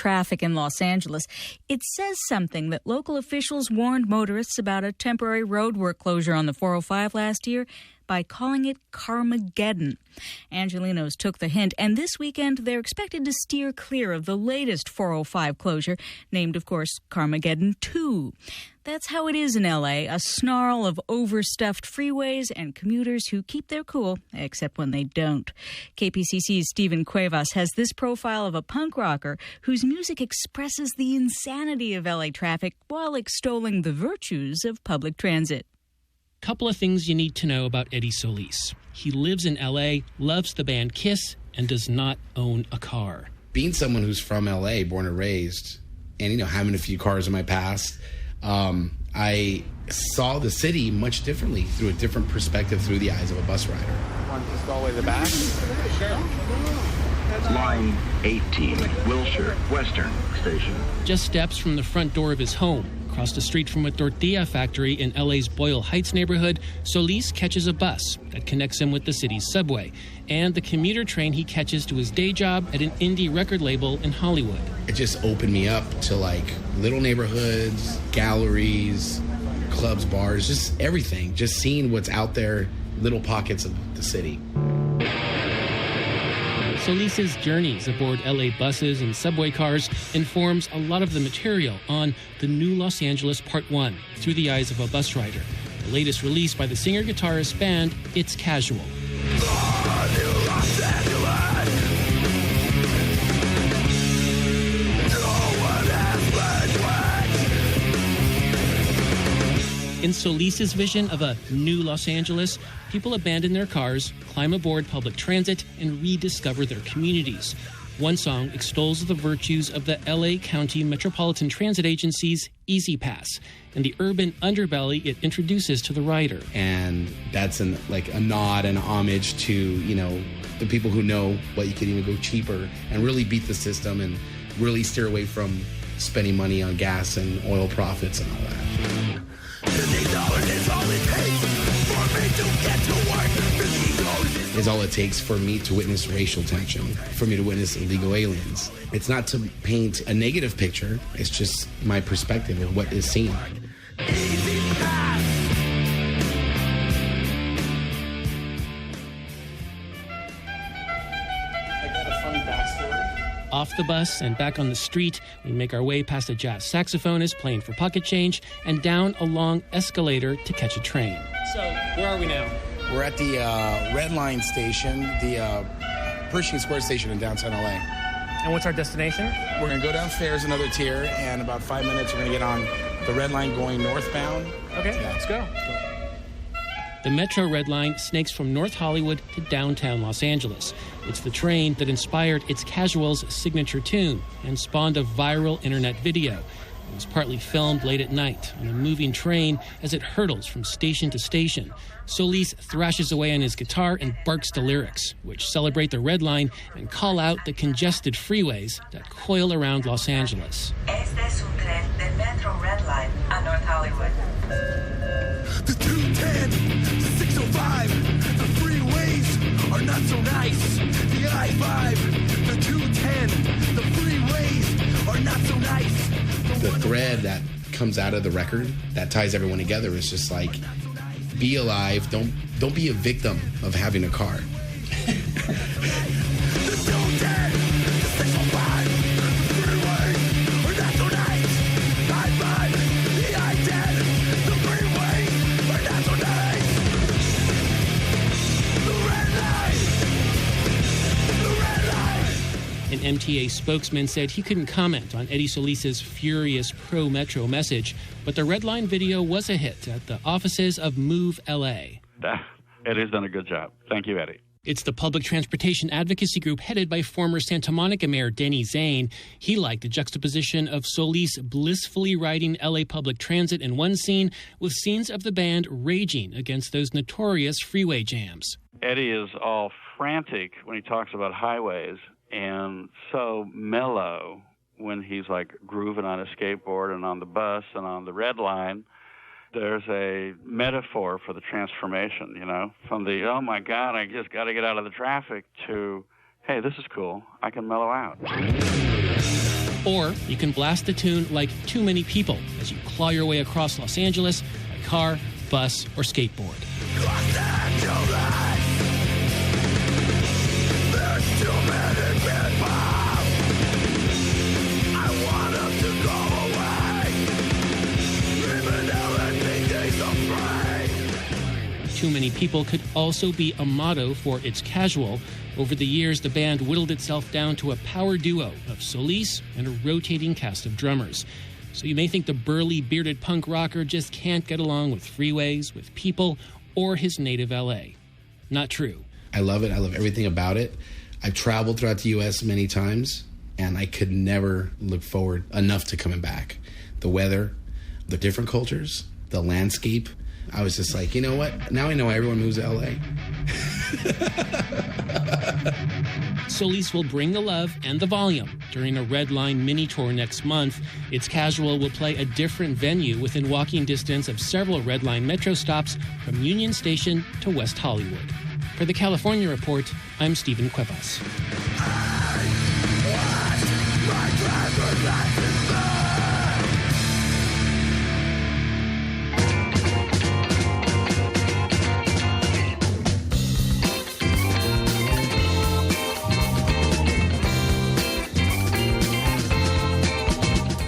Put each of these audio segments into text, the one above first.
traffic in Los Angeles. It says something that local officials warned motorists about a temporary roadwork closure on the 405 last year by calling it Carmageddon. Angelenos took the hint, and this weekend they're expected to steer clear of the latest 405 closure, named, of course, Carmageddon 2. That's how it is in L.A., a snarl of overstuffed freeways and commuters who keep their cool, except when they don't. KPCC's Stephen Cuevas has this profile of a punk rocker whose music expresses the insanity of L.A. traffic while extolling the virtues of public transit. Couple of things you need to know about Eddie Solis. He lives in L.A., loves the band Kiss, and does not own a car. Being someone who's from L.A., born and raised, and, having a few cars in my past, I saw the city much differently, through a different perspective, through the eyes of a bus rider. Want to just go all the way to the back? Sure. Line 18, Wilshire, Western Station. Just steps from the front door of his home, across the street from a tortilla factory in LA's Boyle Heights neighborhood, Solis catches a bus that connects him with the city's subway and the commuter train he catches to his day job at an indie record label in Hollywood. It just opened me up to little neighborhoods, galleries, clubs, bars, just everything. Just seeing what's out there, little pockets of the city. Solis's journeys aboard LA buses and subway cars informs a lot of the material on The New Los Angeles Part 1, Through the Eyes of a Bus Rider, the latest release by the singer-guitarist band It's Casual. In Solis's vision of a new Los Angeles, people abandon their cars, climb aboard public transit, and rediscover their communities. One song extols the virtues of the LA County Metropolitan Transit Agency's Easy Pass and the urban underbelly it introduces to the rider. And that's a nod and homage to, the people who know what you can even go cheaper and really beat the system and really steer away from spending money on gas and oil profits and all that. Is all it takes for me to witness racial tension, for me to witness illegal aliens. It's not to paint a negative picture, it's just my perspective of what is seen. Off the bus and back on the street, we make our way past a jazz saxophonist playing for pocket change and down a long escalator to catch a train. So, where are we now? We're at the Red Line station, the Pershing Square station in downtown LA. And what's our destination? We're going to go downstairs another tier, and about 5 minutes we're going to get on the Red Line going northbound. Okay, let's go. The Metro Red Line snakes from North Hollywood to downtown Los Angeles. It's the train that inspired It's Casual's signature tune and spawned a viral internet video. It was partly filmed late at night on a moving train as it hurtles from station to station. Solis thrashes away on his guitar and barks the lyrics, which celebrate the Red Line and call out the congested freeways that coil around Los Angeles. Este es un tren del Metro Red Line a North Hollywood. The 210, the 605, the freeways are not so nice. The I-5, the 210, the freeways are not so nice. The thread that comes out of the record that ties everyone together is just be alive, don't be a victim of having a car. The 210, the 605, the freeways are not so nice. The I-5, the I-10, the freeways are not so nice. The red line, the red line. An MTA spokesman said he couldn't comment on Eddie Solis's furious pro-Metro message, but the Red Line video was a hit at the offices of Move LA. Eddie's done a good job. Thank you, Eddie. It's the public transportation advocacy group headed by former Santa Monica Mayor Denny Zane. He liked the juxtaposition of Solis blissfully riding LA public transit in one scene with scenes of the band raging against those notorious freeway jams. Eddie is all frantic when he talks about highways and so mellow when he's grooving on a skateboard and on the bus and on the Red Line. There's a metaphor for the transformation, from the, oh my God, I just got to get out of the traffic to, hey, this is cool, I can mellow out. Or you can blast the tune like Too Many People as you claw your way across Los Angeles by car, bus, or skateboard. Los Angeles, there's too many people. I want them to go away, even though it makes me afraid. Too Many People could also be a motto for It's Casual. Over the years, the band whittled itself down to a power duo of Solis and a rotating cast of drummers. So you may think the burly, bearded punk rocker just can't get along with freeways, with people, or his native L.A. Not true. I love it. I love everything about it. I've traveled throughout the U.S. many times, and I could never look forward enough to coming back. The weather, the different cultures, the landscape. I was just like, you know what? Now I know why everyone moves to L.A. Solis will bring the love and the volume during a Red Line mini tour next month. It's Casual will play a different venue within walking distance of several Red Line metro stops from Union Station to West Hollywood. For the California Report, I'm Stephen Cuevas.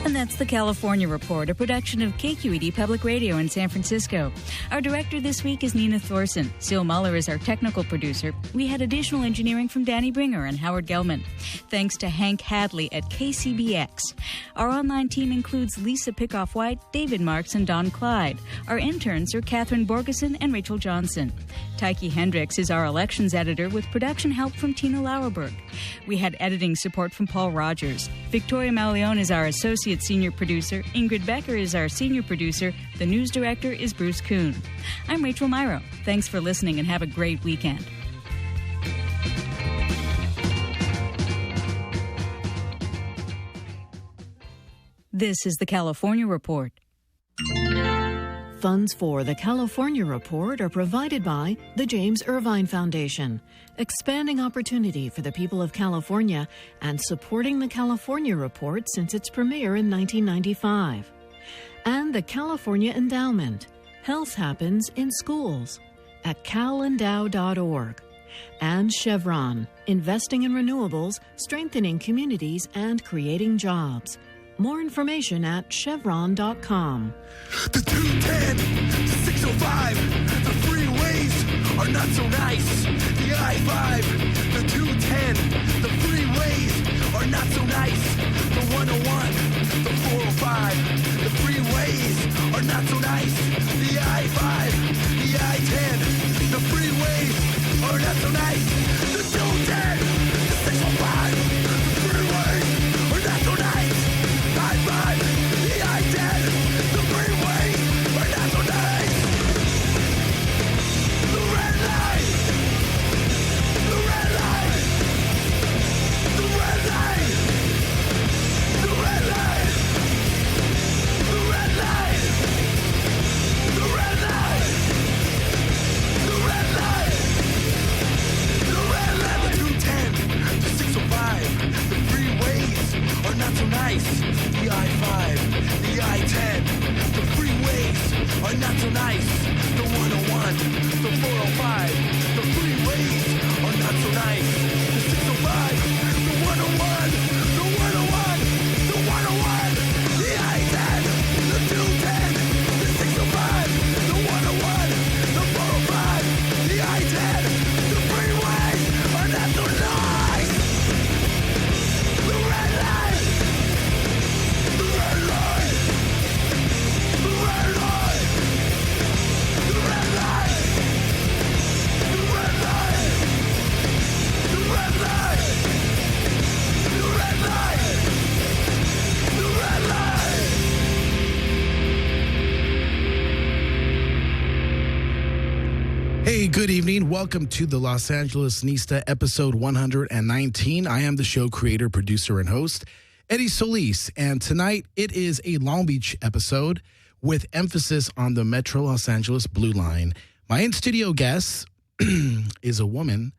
That's the California Report, a production of KQED Public Radio in San Francisco. Our director this week is Nina Thorson. Sil Muller is our technical producer. We had additional engineering from Danny Bringer and Howard Gelman. Thanks to Hank Hadley at KCBX. Our online team includes Lisa Pickoff-White, David Marks, and Don Clyde. Our interns are Catherine Borgeson and Rachel Johnson. Tyke Hendricks is our elections editor with production help from Tina Lauerberg. We had editing support from Paul Rogers. Victoria Malione is our associate senior producer. Ingrid Becker is our senior producer. The news director is Bruce Kuhn. I'm Rachel Myro. Thanks for listening and have a great weekend. This is the California Report. Funds for the California Report are provided by the James Irvine Foundation, expanding opportunity for the people of California and supporting the California Report since its premiere in 1995. And the California Endowment. Health happens in schools at calendow.org. And Chevron, investing in renewables, strengthening communities, and creating jobs. More information at chevron.com. The 210, the 605, the freeways are not so nice. The I-5, the 210, the freeways are not so nice. The 101, the 405, the freeways are not so nice. The I-5, the I-10, the freeways are not so nice. The 210, the 605, the freeways are not so nice. I-5, the I-10, the freeways are not so nice. The red line, the red line, the red line, the red line, the red line, the red line, the red line, the red line, the 210, the 605, the freeways are not so nice. The I-5, the I-10, the freeways are not so nice. The 101, the 405, the freeways are not so nice. The 605, the 101, the 101, the 101, the I-10, the 210, the 605, the 101, the 405, the I-10, the freeways are not so nice. The red line. The red line! The red line! The red line! The red line! The red line! The red line! The red line! Hey, good evening. Welcome to the Los Angeles Nista, episode 119. I am the show creator, producer, and host, Eddie Solis, and tonight it is a Long Beach episode with emphasis on the Metro Los Angeles Blue Line. My in-studio guest is a woman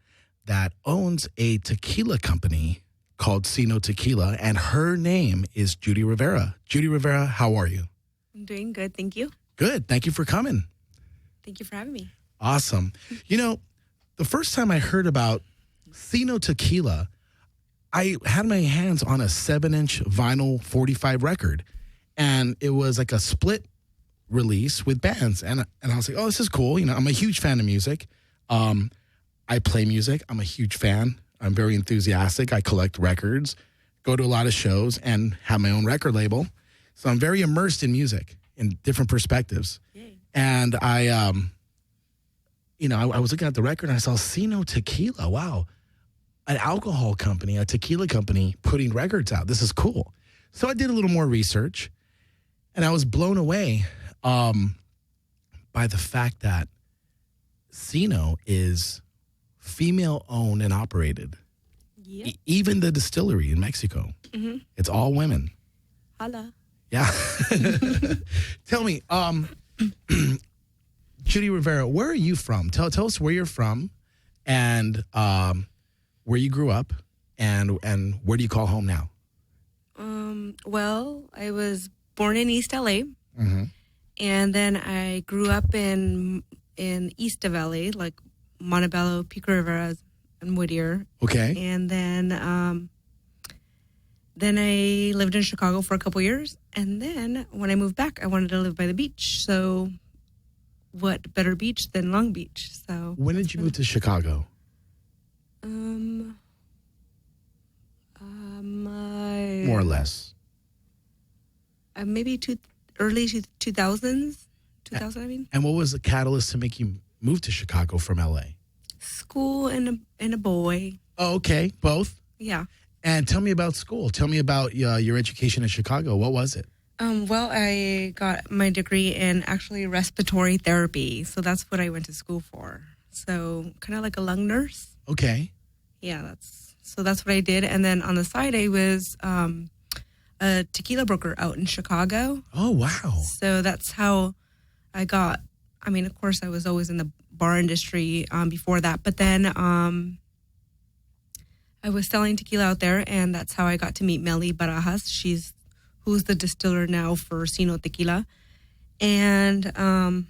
that owns a tequila company called Sino Tequila, and her name is Judy Rivera. Judy Rivera, how are you? I'm doing good, thank you. Good. Thank you for coming. Thank you for having me. Awesome. You know, the first time I heard about Sino Tequila, I had my hands on a 7-inch vinyl 45 record, and it was like a split release with bands. And I was like, oh, this is cool. You know, I'm a huge fan of music. I play music. I'm a huge fan. I'm very enthusiastic. I collect records, go to a lot of shows, and have my own record label. So I'm very immersed in music in different perspectives. Yay. And I was looking at the record and I saw Sino Tequila. Wow. An alcohol company, a tequila company putting records out. This is cool. So I did a little more research and I was blown away by the fact that Sino is female owned and operated. Yep. Even the distillery in Mexico. Mm-hmm. It's all women. Holla. Yeah. Tell me, Judy Rivera, where are you from? Tell us where you're from and where you grew up and where do you call home now? Well, I was born in East LA. Mm-hmm. And then I grew up in East of LA, like Montebello, Pico Rivera, and Whittier. Okay. And then I lived in Chicago for a couple years. And then when I moved back, I wanted to live by the beach. So what better beach than Long Beach? So when did you move to Chicago? More or less. Maybe early 2000s. 2000, I mean. And what was the catalyst to make you move to Chicago from LA? School and a boy. Oh, okay. Both? Yeah. And tell me about school. Tell me about your education in Chicago. What was it? Well, I got my degree in actually respiratory therapy. So that's what I went to school for. So kind of like a lung nurse. Okay. Yeah, that's what I did. And then on the side, I was a tequila broker out in Chicago. Oh, wow. So that's how I got, I mean, of course, I was always in the bar industry before that. But then I was selling tequila out there, and that's how I got to meet Meli Barajas. Who's the distiller now for Sino Tequila. And I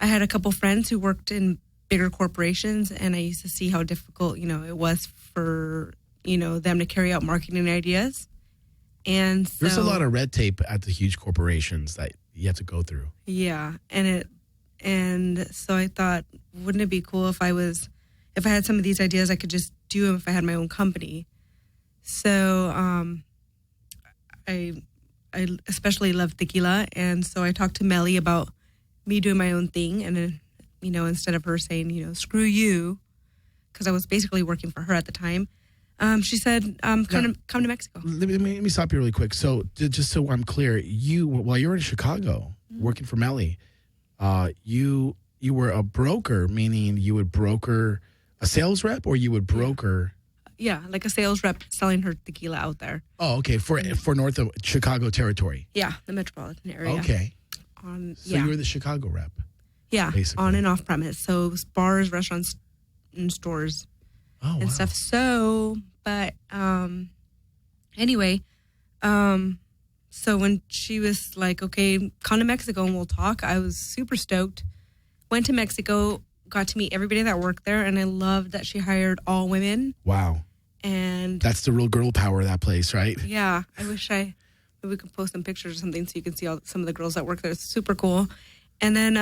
had a couple friends who worked in bigger corporations, and I used to see how difficult, it was for, them to carry out marketing ideas. And so, there's a lot of red tape at the huge corporations that you have to go through. Yeah. And so I thought, wouldn't it be cool if I had some of these ideas, I could just do them if I had my own company. So I especially love tequila. And so I talked to Meli about me doing my own thing. And, instead of her saying, screw you, because I was basically working for her at the time, she said, come to Mexico. Let me stop you really quick. So just so I'm clear, while you were in Chicago working for Meli, you were a broker, meaning you would broker a sales rep, or you would broker... Yeah, like a sales rep selling her tequila out there. Oh, okay. For north of Chicago territory. Yeah, the metropolitan area. Okay. You were the Chicago rep. Yeah, basically. On and off premise. So bars, restaurants, and stores and stuff. So, but anyway, so when she was like, okay, come to Mexico and we'll talk, I was super stoked. Went to Mexico, got to meet everybody that worked there, and I loved that she hired all women. Wow. And that's the real girl power of that place, right? Yeah. I wish maybe we could post some pictures or something so you can see some of the girls that work there. It's super cool. And then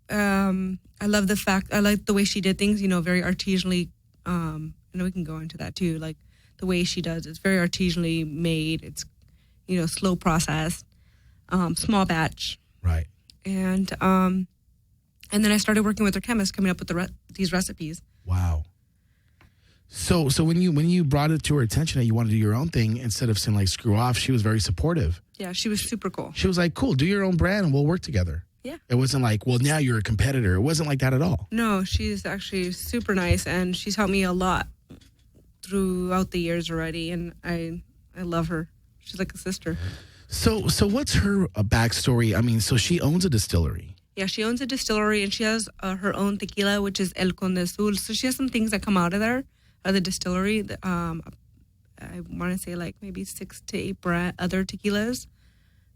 I love the way she did things, very artisanally. I know we can go into that too. Like the way she does, it's very artisanally made. It's, slow processed, small batch. Right. And then I started working with her chemist, coming up with these recipes. Wow. So when you brought it to her attention that you wanted to do your own thing, instead of saying like screw off, she was very supportive. Yeah, she was super cool. She was like, cool, do your own brand and we'll work together. Yeah. It wasn't like, well, now you're a competitor. It wasn't like that at all. No, she's actually super nice, and she's helped me a lot throughout the years already, and I love her. She's like a sister. So what's her backstory? I mean, so she owns a distillery. Yeah, she owns a distillery, and she has her own tequila, which is El Conde Azul. So she has some things that come out of there, the distillery. I want to say like maybe 6 to 8 other tequilas,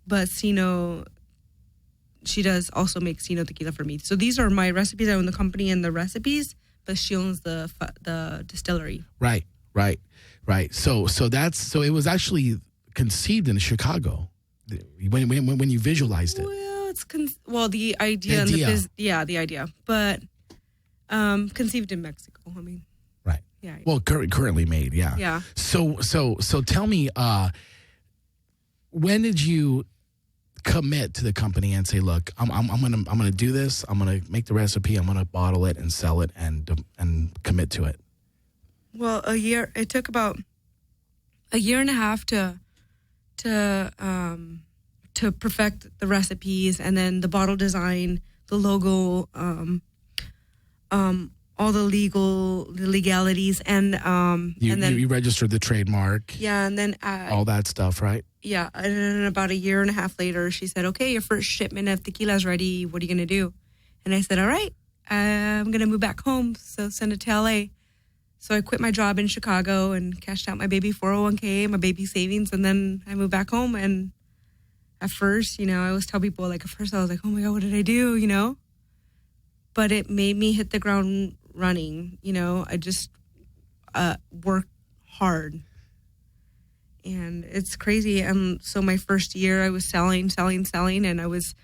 but Sino, she does also make Sino tequila for me. So these are my recipes. I own the company and the recipes, but she owns the distillery. Right. So it was actually conceived in Chicago when you visualized it. Well, the idea. The idea, but conceived in Mexico. I mean, right. Yeah. Well, currently made. Yeah. Yeah. So tell me, when did you commit to the company and say, look, I'm gonna do this. I'm gonna make the recipe. I'm gonna bottle it and sell it and commit to it. Well, a year. It took about a year and a half to perfect the recipes, and then the bottle design, the logo, all the legalities, and then you registered the trademark. Yeah, and then all that stuff, right? Yeah, and then about a year and a half later, she said, "Okay, your first shipment of tequila's ready. What are you gonna do?" And I said, "All right, I'm gonna move back home. So send it to LA." So I quit my job in Chicago and cashed out my baby 401k, my baby savings, and then I moved back home. And at first, I always tell people, like, at first I was like, oh my God, what did I do, But it made me hit the ground running, I just worked hard. And it's crazy. And so my first year I was selling, and I was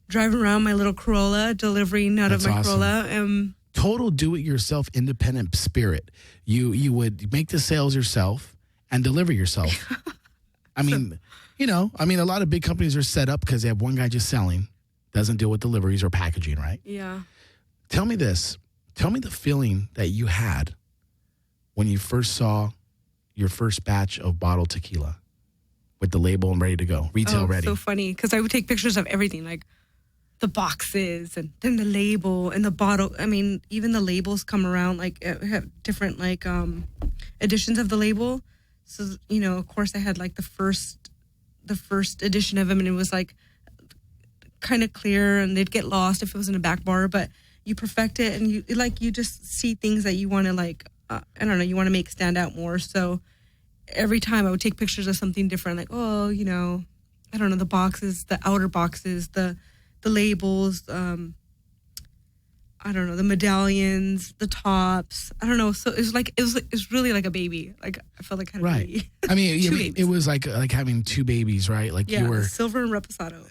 driving around my little Corolla, delivering out of my awesome. Corolla. Total do-it-yourself independent spirit. You would make the sales yourself and deliver yourself. I mean, a lot of big companies are set up because they have one guy just selling, doesn't deal with deliveries or packaging, right? Yeah. Tell me this. Tell me the feeling that you had when you first saw your first batch of bottled tequila with the label and ready to go, retail ready. So funny, because I would take pictures of everything, like the boxes and then the label and the bottle. I mean, even the labels come around, like have different editions of the label. So, of course I had like the first edition of them, and it was like kind of clear, and they'd get lost if it was in a back bar, but you perfect it, and you just see things that you want to you want to make stand out more. So every time I would take pictures of something different, like, the boxes, the outer boxes, the labels, the medallions, the tops. I don't know. So it was really like a baby. Like I felt like I had a baby. I mean, it was like having two babies, right? Like you were Silver and Reposado.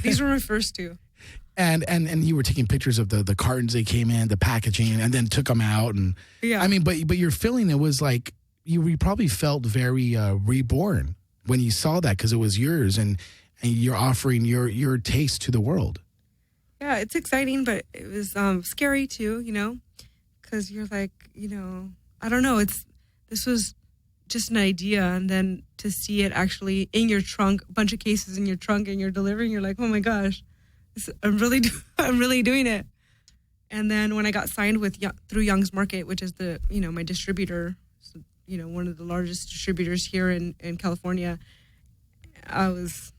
These were my first two. And you were taking pictures of the cartons they came in, the packaging, and then took them out. And yeah, I mean, but your feeling, it was like you probably felt very reborn when you saw that, because it was yours, and you're offering your taste to the world. Yeah, it's exciting, but it was scary too, because you're like, I don't know. This was just an idea, and then to see it actually in your trunk, a bunch of cases in your trunk, and you're delivering, you're like, oh my gosh, I'm really doing it. And then when I got signed through Young's Market, which is the my distributor, so, one of the largest distributors here in California, I was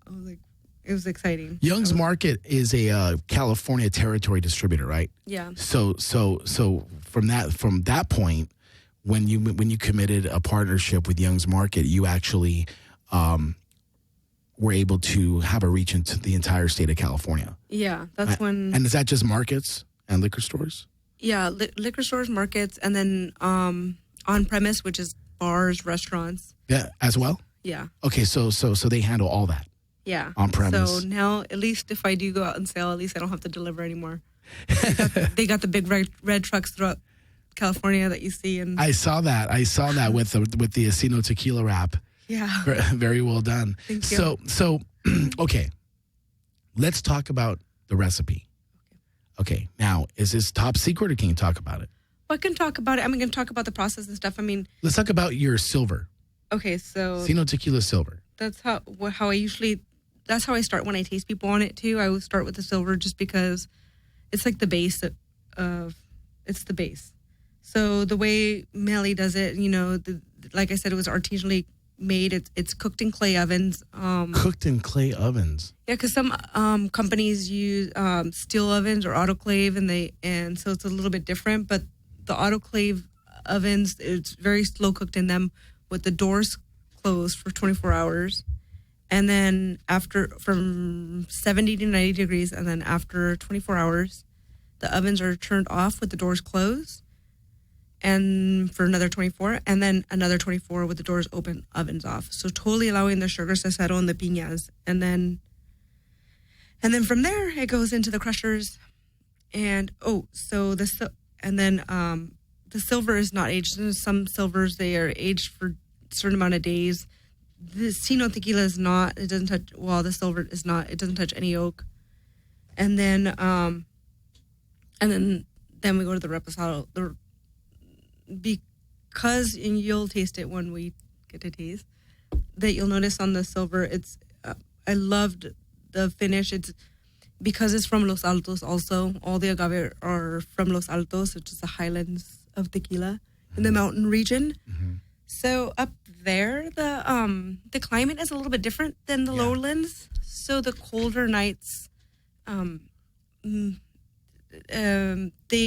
like, it was exciting. Young's Market is a California territory distributor, right? Yeah. So from that point, when you committed a partnership with Young's Market, you actually were able to have a reach into the entire state of California. Yeah, that's when. And is that just markets and liquor stores? Yeah, liquor stores, markets, and then on premise, which is bars, restaurants. Yeah, as well. Yeah. Okay, so they handle all that. Yeah. On premise. So now, at least if I do go out and sell, at least I don't have to deliver anymore. They got the big red trucks throughout California that you see. And I saw that with the Asino tequila wrap. Yeah. Very well done. Thank you. So okay. Let's talk about the recipe. Okay. Now, is this top secret, or can you talk about it? Well, I can talk about it. I'm going to talk about the process and stuff. I mean, let's talk about your silver. Okay, so Asino tequila silver. That's how I start when I taste people on it too. I would start with the silver just because it's like the base it's the base. So the way Melly does it, like I said, it was artisanally made. It's cooked in clay ovens. Cooked in clay ovens. Yeah, because some companies use steel ovens or autoclave, and so it's a little bit different. But the autoclave ovens. It's very slow cooked in them with the doors closed for 24 hours. And then after, from 70 to 90 degrees, and then after 24 hours, the ovens are turned off with the doors closed, and for another 24, and then another 24 with the doors open, ovens off. So totally allowing the sugars to settle in the piñas. And then from there, it goes into the crushers. And, the silver is not aged. Some silvers, they are aged for a certain amount of days. The Sino tequila is not. It doesn't touch. Well, the silver is not. It doesn't touch any oak. And then we go to the reposado. Because, and you'll taste it when we get to taste, that you'll notice on the silver. It's. I loved the finish. It's because it's from Los Altos. Also, all the agave are from Los Altos, which is the highlands of tequila in the mountain region. Mm-hmm. So up there, the climate is a little bit different than the lowlands. So the colder nights, they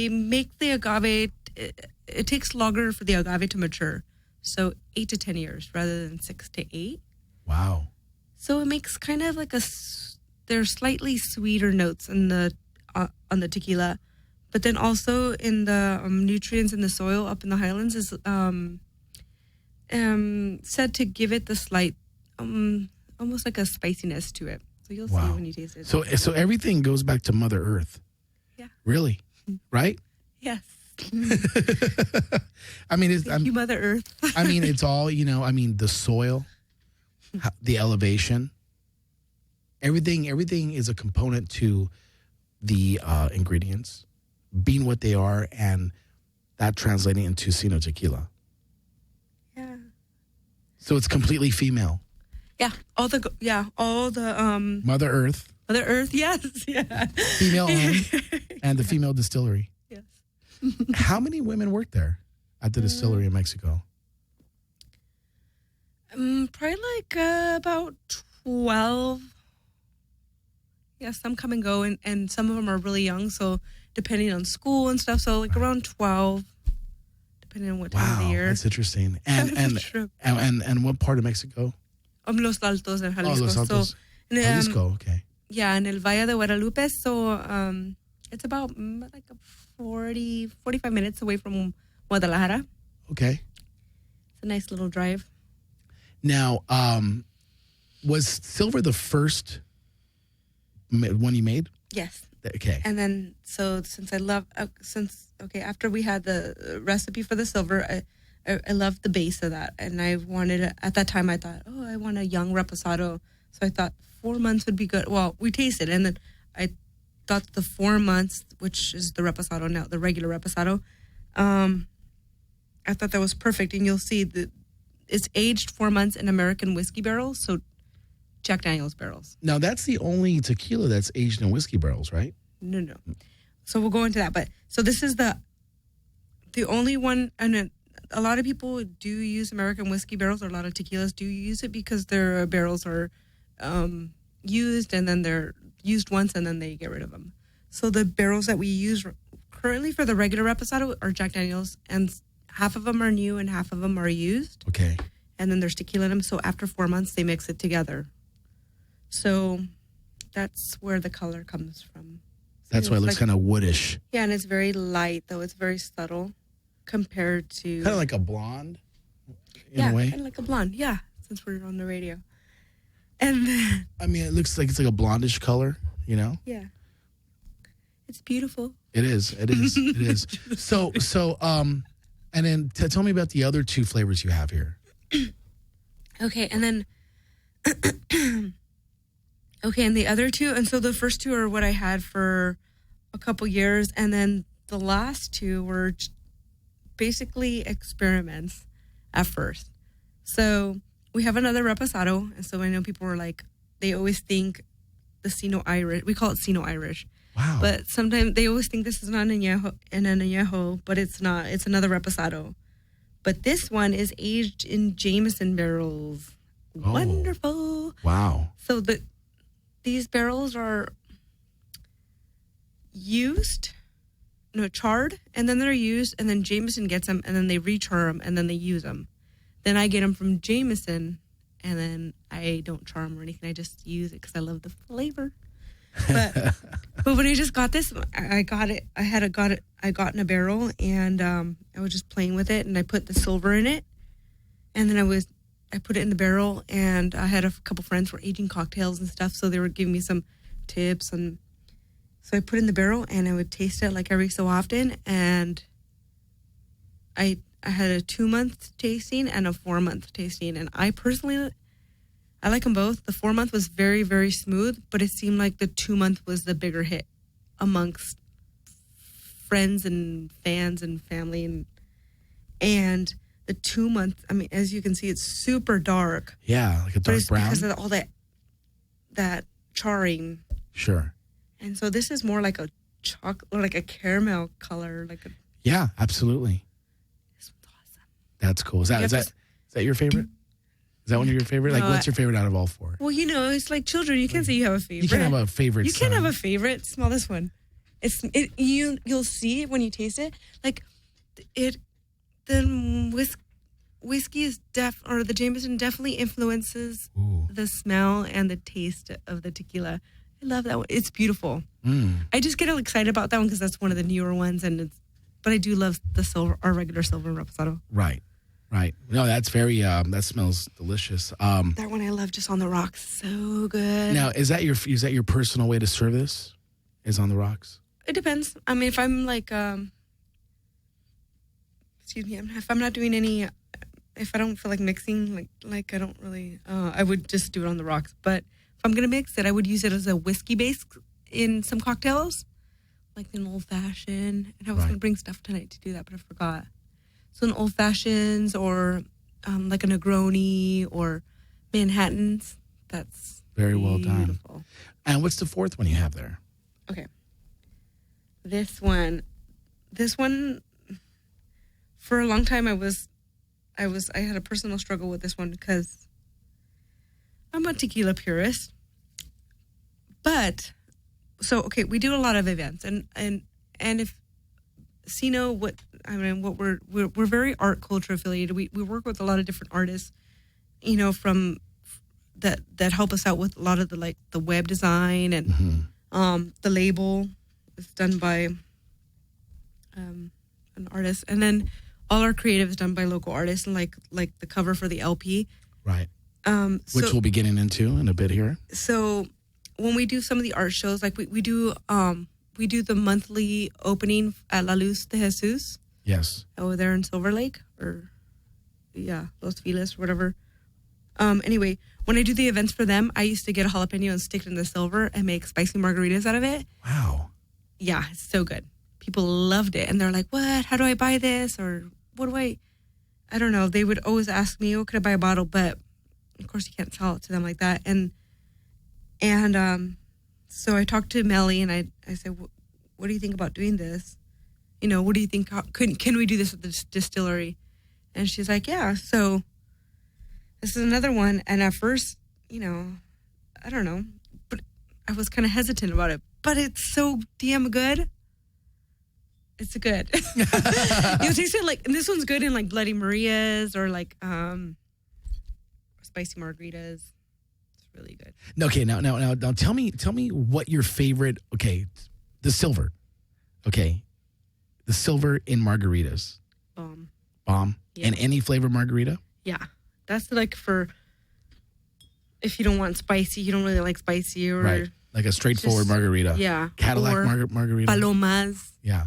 make the agave. It takes longer for the agave to mature, so 8 to 10 years rather than 6 to 8. Wow! So it makes kind of like there's slightly sweeter notes in on the tequila, but then also in the nutrients in the soil up in the highlands is said to give it the slight, almost like a spiciness to it. So you'll see when you taste it. So everything goes back to Mother Earth. Yeah. Really? Right? Yes. I mean, Thank you, Mother Earth. I mean, it's all, the soil, the elevation, everything is a component to the ingredients being what they are, and that translating into Sino tequila. Yeah. So it's completely female. Yeah. All the Mother Earth. Mother Earth, yes. Yeah. Female owned and the female distillery. Yes. How many women work there at the distillery in Mexico? Probably like about 12. Yeah, some come and go, and some of them are really young, so depending on school and stuff, so like around 12, depending on what time of the year. That's interesting. And what part of Mexico? Los Altos in Jalisco. Oh, Los Altos. So, Jalisco, okay. Yeah, in El Valle de Guadalupe, so it's about like 45 minutes away from Guadalajara. Okay. It's a nice little drive. Now, was silver the first one you made? Yes. Okay. And then, so after we had the recipe for the silver, I loved the base of that. And I wanted, at that time, I thought, I want a young reposado. So I thought 4 months would be good. Well, we tasted, and then I thought the 4 months, which is the reposado now, the regular reposado, I thought that was perfect. And you'll see that it's aged 4 months in American whiskey barrels, so Jack Daniel's barrels. Now, that's the only tequila that's aged in whiskey barrels, right? No. So we'll go into that. But so this is the only one, and a lot of people do use American whiskey barrels, or a lot of tequilas do use it because their barrels are used, and then they're used once, and then they get rid of them. So the barrels that we use currently for the regular reposado are Jack Daniel's, and half of them are new and half of them are used. Okay. And then there's tequila in them. So after 4 months, they mix it together. So that's where the color comes from. So that's why it looks kind of woodish. Yeah, and it's very light, though. It's very subtle compared to... Kind of like a blonde, in a way? Yeah, kind of like a blonde. Yeah, since we're on the radio. And then, I mean, it looks like it's like a blondish color, Yeah. It's beautiful. It is. It is. So, and then tell me about the other two flavors you have here. Okay, and then... Okay, and the other two, and so the first two are what I had for a couple years, and then the last two were basically experiments at first. So we have another reposado, and so I know people were like, they always think the Sino Irish, we call it Sino Irish. Wow. But sometimes they always think this is not an añejo, but it's not. It's another reposado. But this one is aged in Jameson barrels. Oh. Wonderful. Wow. So these barrels are used charred, and then they're used, and then Jameson gets them, and then they rechar them, and then they use them. Then I get them from Jameson, and then I don't char them or anything. I just use it because I love the flavor. But when I just got this, I got it. I got in a barrel, and I was just playing with it, and I put the silver in it, and then I put it in the barrel, and I had a couple friends who were aging cocktails and stuff, so they were giving me some tips, and so I put it in the barrel, and I would taste it like every so often, and I had a 2-month tasting and a 4-month tasting, and I personally, I like them both. The 4-month was very, very smooth, but it seemed like the 2-month was the bigger hit amongst friends and fans and family, and the 2-month, I mean, as you can see, it's super dark. Yeah, like a dark brown. Because of all that charring. Sure. And so this is more like a chocolate, or like a caramel color, Yeah, absolutely. This one's awesome. That's cool. Is that your favorite? Is that one of your favorite? Like, what's your favorite out of all 4? Well, it's like children. You can't say you have a favorite. You can't have a favorite. You can't have a favorite. Smell this one. You'll see when you taste it. Like the whiskey is the Jameson definitely influences the smell and the taste of the tequila. I love that one. It's beautiful. I just get excited about that one because that's one of the newer ones, but I do love the silver, our regular silver reposado. Right. No, that's very. That smells delicious. That one I love, just on the rocks. So good. Now, is that your personal way to serve this? Is on the rocks? It depends. I mean, if I'm like, excuse me, if I'm not doing any, if I don't feel like mixing, like I don't really, I would just do it on the rocks. But if I'm gonna mix it, I would use it as a whiskey base in some cocktails, like an old fashioned. And I was gonna bring stuff tonight to do that, but I forgot. So an old fashions or like a Negroni or Manhattans. That's very well beautiful. done. And what's the 4th one you have there? Okay. This one, for a long time, I had a personal struggle with this one because I'm a tequila purist. But, we do a lot of events, and if we're very art culture affiliated. We work with a lot of different artists, from that help us out with a lot of the web design and the label is done by an artist, and then all our creative is done by local artists, and like the cover for the LP, right? Which we'll be getting into in a bit here. So when we do some of the art shows, like we do the monthly opening at La Luz de Jesus. Yes. Over there in Silver Lake, Los Feliz, or whatever. Anyway, when I do the events for them, I used to get a jalapeno and stick it in the silver and make spicy margaritas out of it. Wow. Yeah, it's so good. People loved it. And they're like, what? How do I buy this? Or what do I don't know. They would always ask me, could I buy a bottle? But, of course, you can't sell it to them like that. And so I talked to Melly, and I said, what do you think about doing this? What do you think? Can we do this at the distillery? And she's like, yeah. So this is another one. And at first, I don't know, but I was kind of hesitant about it. But it's so damn good. It's good. Taste it and this one's good in like Bloody Marias or like spicy margaritas. It's really good. Okay, now tell me what your favorite. Okay, the silver. Okay, the silver in margaritas. Bomb. Yeah. And any flavor margarita? Yeah. That's like for if you don't want spicy, you don't really like spicy or... Right. Like a straightforward margarita. Yeah. Cadillac margarita. Palomas. Yeah.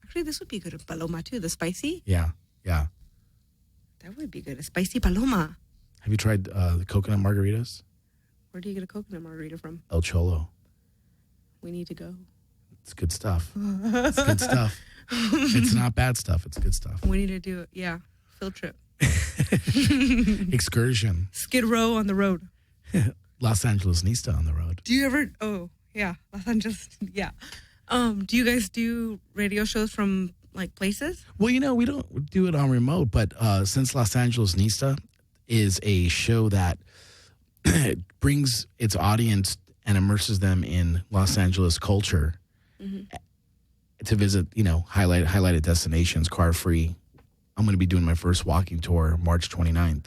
Actually, this would be good. A paloma too. The spicy. Yeah. Yeah. That would be good. A spicy paloma. Have you tried the coconut margaritas? Where do you get a coconut margarita from? El Cholo. We need to go. It's good stuff. It's good stuff. It's not bad stuff. It's good stuff. We need to do it. Yeah. Field trip. Excursion. Skidrow on the road. Los Angeles Nista on the road. Do you ever... Oh, yeah. Los Angeles. Yeah. Do you guys do radio shows from like places? Well, we don't do it on remote, but since Los Angeles Nista is a show that brings its audience and immerses them in Los Angeles culture, to visit, highlighted destinations, car free. I'm going to be doing my first walking tour March 29th.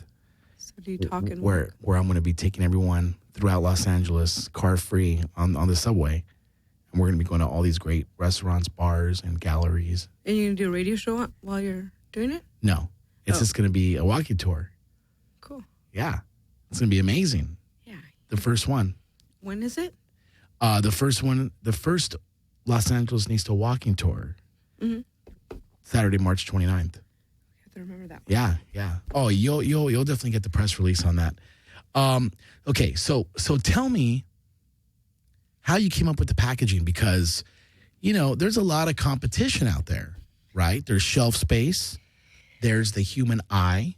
So do you talk and where I'm going to be taking everyone throughout Los Angeles car free on the subway. And we're going to be going to all these great restaurants, bars, and galleries. And you're going to do a radio show while you're doing it? No. It's just going to be a walking tour. Cool. Yeah. It's going to be amazing. Yeah. The first one. When is it? The first Los Angeles Nista walking tour. Mm-hmm. Saturday, March 29th. I have to remember that one. Yeah. Oh, you'll definitely get the press release on that. Okay, so tell me how you came up with the packaging, because there's a lot of competition out there, right? There's shelf space, there's the human eye,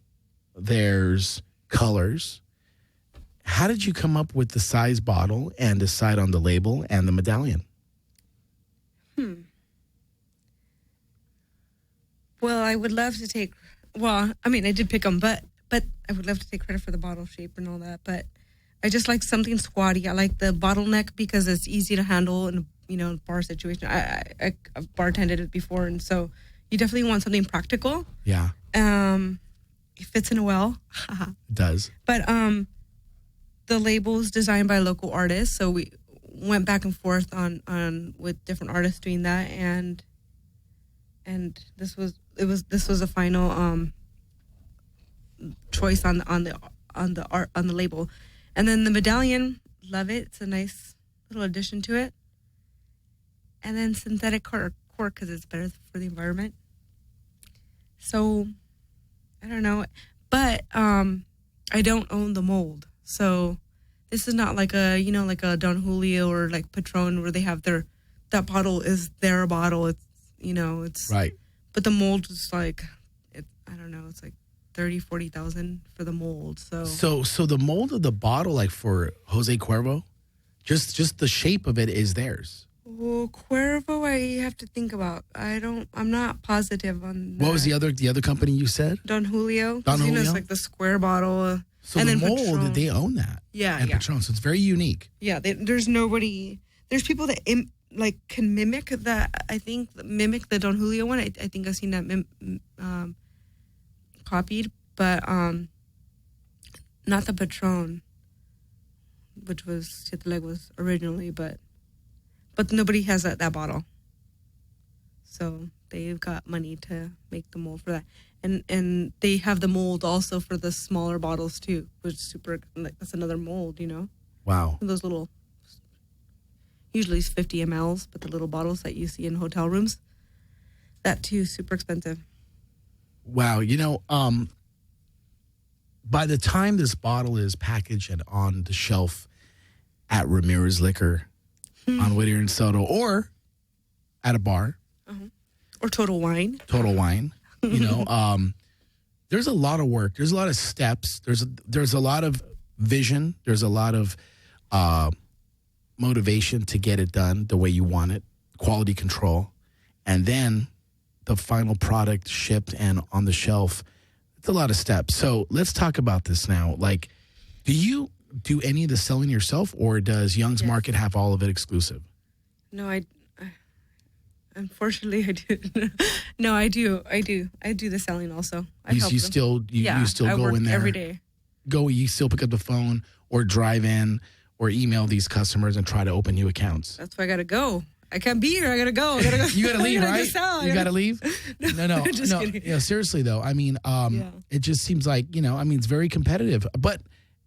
there's colors. How did you come up with the size bottle and decide on the label and the medallion? Well, I would love to take. Well, I mean, I did pick them, but I would love to take credit for the bottle shape and all that. But I just like something squatty. I like the bottleneck because it's easy to handle in a bar situation. I've bartended it before, and so you definitely want something practical. Yeah. It fits in well. It does. But the label's designed by local artists, so we went back and forth on with different artists doing that, and this was a final choice on the label. And then the medallion, love it. It's a nice little addition to it. And then synthetic cork because it's better for the environment. So I don't know, but I don't own the mold, so this is not like a Don Julio or like Patron where they have that bottle is their bottle. It's right. But the mold is like, I don't know, it's like 30,000-40,000 for the mold. So the mold of the bottle, like for Jose Cuervo, just the shape of it is theirs. Well, Cuervo, I have to think about. I'm not positive on that. What was the other company you said? Don Julio. Don Julio? It's like the square bottle. So and the then mold, Patron. they own that. Yeah, and yeah. Patron, so it's very unique. Yeah, there's nobody. There's people that can mimic that. I think mimic the Don Julio one. I think I've seen that copied, but not the Patron, which was Chitleg was originally, but nobody has that bottle. So they've got money to make the mold for that. And they have the mold also for the smaller bottles too, which is super, that's another mold, Wow. Those little, usually it's 50 mLs, but the little bottles that you see in hotel rooms, that too is super expensive. Wow. By the time this bottle is packaged and on the shelf at Ramirez Liquor on Whittier and Soto or at a bar. Or Total Wine. Total Wine. There's a lot of work. There's a lot of steps. There's a lot of vision. There's a lot of motivation to get it done the way you want it, quality control. And then the final product shipped and on the shelf. It's a lot of steps. So let's talk about this now. Like, do you do any of the selling yourself, or does Young's Market have all of it exclusive? No, unfortunately I do. No, I do. I do the selling also. You still I go work in there every day. You still pick up the phone or drive in or email these customers and try to open new accounts. That's why I gotta go. I can't be here. I gotta go. You gotta leave, right? You gotta leave. No. Just kidding. Seriously though. I mean, it just seems like it's very competitive, but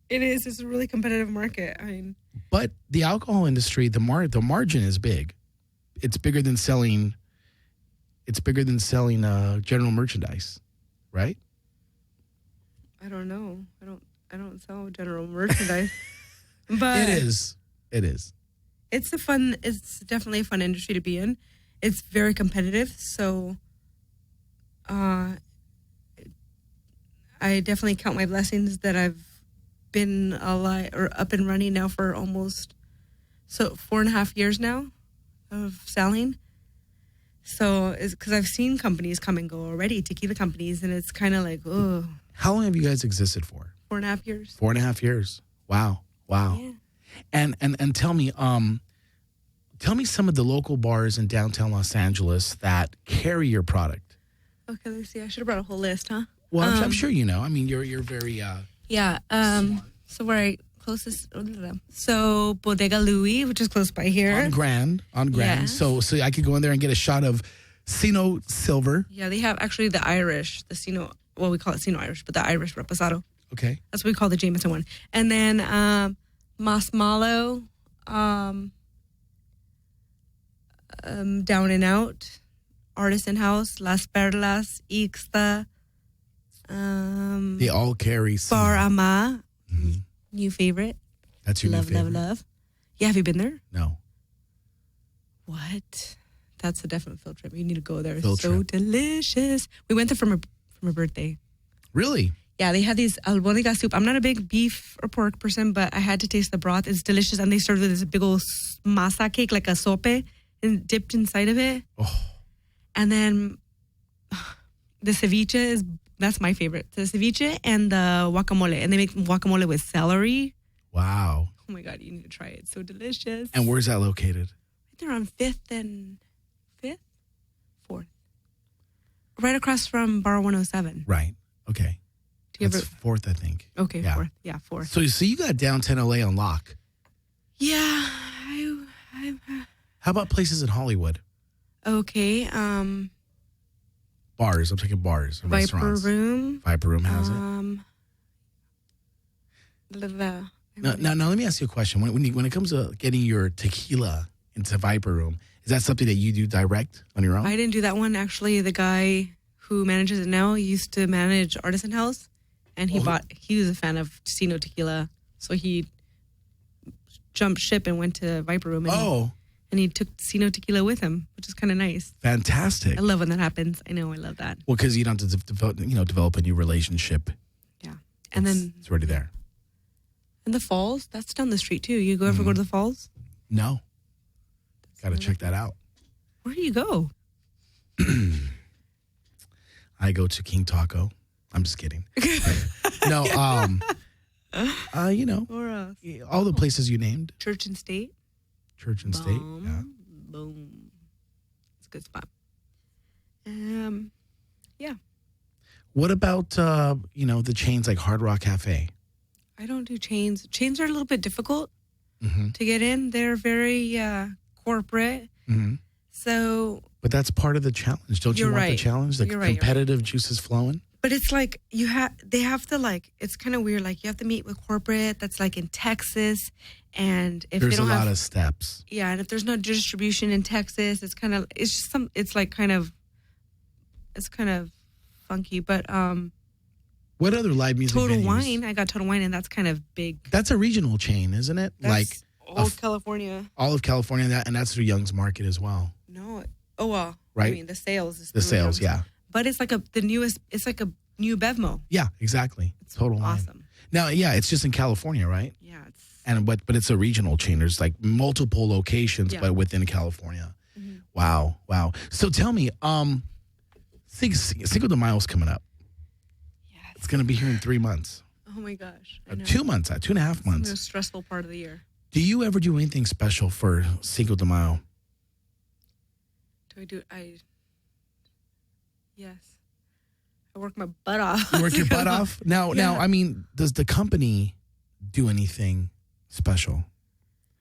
it is. It's a really competitive market. I mean, but the alcohol industry, the margin is big. It's bigger than selling. It's bigger than selling general merchandise, right? I don't know. I don't sell general merchandise, but it is. It's definitely a fun industry to be in. It's very competitive, so I definitely count my blessings that I've been alive or up and running now for almost 4.5 years now of selling. So it's because I've seen companies come and go already, tequila companies, and it's kind of like, oh. How long have you guys existed for? 4.5 years. 4.5 years. Wow. Yeah. And tell me, Tell me some of the local bars in downtown Los Angeles that carry your product. Okay, let's see. I should have brought a whole list, huh? Well, I'm sure you know. I mean, you're very Yeah. So where I closest. So Bodega Louie, which is close by here. on Grand. Yeah. So I could go in there and get a shot of Sino Silver. Yeah, they have actually the Irish, the Sino. Well, we call it Sino Irish, but the Irish Reposado. Okay. That's what we call the Jameson one. And then Mas Malo, Down and Out, Artisan House, Las Perlas, Ixta, They all carry Bar Ama, new favorite. That's your love, new favorite? Love. Yeah, have you been there? No. What? That's a definite field trip. You need to go there. Field It's so trip. delicious. We went there for my birthday. Really? Yeah, they had these albóndiga soup. I'm not a big beef or pork person, but I had to taste the broth. It's delicious. And they served with this big old masa cake, like a sope, and dipped inside of it. Oh. And then the ceviche that's my favorite. The ceviche and the guacamole. And they make guacamole with celery. Wow. Oh my God, you need to try it. It's so delicious. And where's that located? They're on 5th and 4th. Right across from Bar 107. Right. Okay. Do you That's ever? fourth, I think. Okay, Yeah. 4th. Yeah, 4th. So you got downtown LA on lock. Yeah, I How about places in Hollywood? okay. Bars. I'm talking bars. And Viper restaurants. Room. Viper Room has it. Now, let me ask you a question. When it comes to getting your tequila into Viper Room, is that something that you do direct on your own? I didn't do that one. Actually, the guy who manages it now used to manage Artisan House, and he was a fan of Sino Tequila, so he jumped ship and went to Viper Room. And he took Sino Tequila with him, which is kind of nice. Fantastic. I love when that happens. I know, I love that. Well, because you don't have to develop a new relationship. Yeah, and then It's already there. and the Falls, that's down the street too. You ever go to the Falls? No. Got to check that out. Where do you go? I go to King Taco. I'm just kidding. No, Or all the places you named. Church and State. Church and State. Yeah. Boom. It's a good spot. Yeah. What about, the chains like Hard Rock Cafe? I don't do chains. Chains are a little bit difficult to get in. They're very corporate. Mm-hmm. So. But that's part of the challenge. Don't you You're want the right. challenge? The You're right. competitive juices flowing? But it's like they have to it's kind of weird. Like you have to meet with corporate that's like in Texas. And if There's they don't a lot have, of steps. yeah, and if there's no distribution in Texas, it's kind of funky. But What other live music Total venues? Wine, I got Total Wine, and that's kind of big. That's a regional chain, isn't it? That's all of California. All of California, and that's through Young's Market as well. No, oh well, Right. I mean the sales is The through sales, Young's. yeah. But it's like the newest. It's like a new Bevmo. Yeah, exactly. It's Total Wine. awesome. Now, yeah, it's just in California, right? Yeah, it's But it's a regional chain. There's like multiple locations, Yeah. but within California. Wow. So tell me, Cinco de Mayo's coming up. yes. It's going to be here in 3 months. Oh my gosh, I know. 2 months, 2.5 It's the months. most stressful part of the year. Do you ever do anything special for Cinco de Mayo? Yes. I work my butt off. You work your butt off? Now, I mean, does the company do anything special?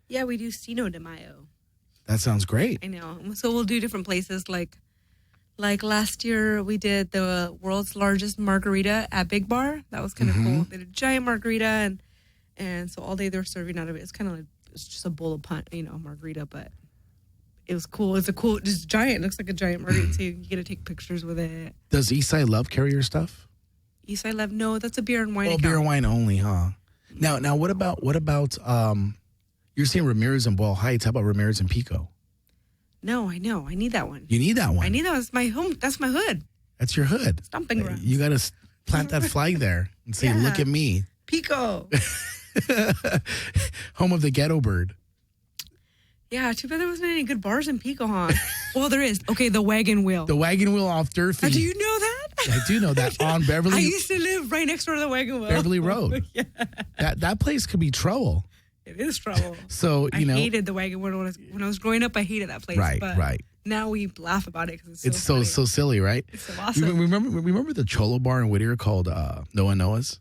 Yeah, we do Sino de Mayo. That sounds great. I know. So we'll do different places. Like last year, we did the world's largest margarita at Big Bar. That was kind of cool. They did a giant margarita, and so all day they're serving out of it. It's kind of like it's just a bowl of margarita, but it was cool. It's just giant. It looks like a giant margarita. So you get to take pictures with it. Does Eastside Love carry your stuff? Eastside Love? No, that's a beer and wine. Oh, account. beer and wine only, huh? Now, what about? You're saying Ramirez and Boyle Heights. How about Ramirez and Pico? No, I know. I need that one. You need that one. I need that. It's my home. That's my hood. That's your hood. Stomping grounds. You got to plant that flag there and say, Yeah. "Look at me, Pico. home of the ghetto bird." Yeah, too bad there wasn't any good bars in Pico, huh? Well, there is. Okay, the Wagon Wheel. The wagon wheel off Durfee. Do you know that? I do know that on I Beverly used to live right next door to the Wagon Wheel. Road. Yeah. That place could be trouble. It is trouble. So, I hated the wagon wheel when I was growing up. I hated that place. Right, but right. Now we laugh about it because It's so silly, right? It's so awesome. Remember the Cholo bar in Whittier called Noah Noah's?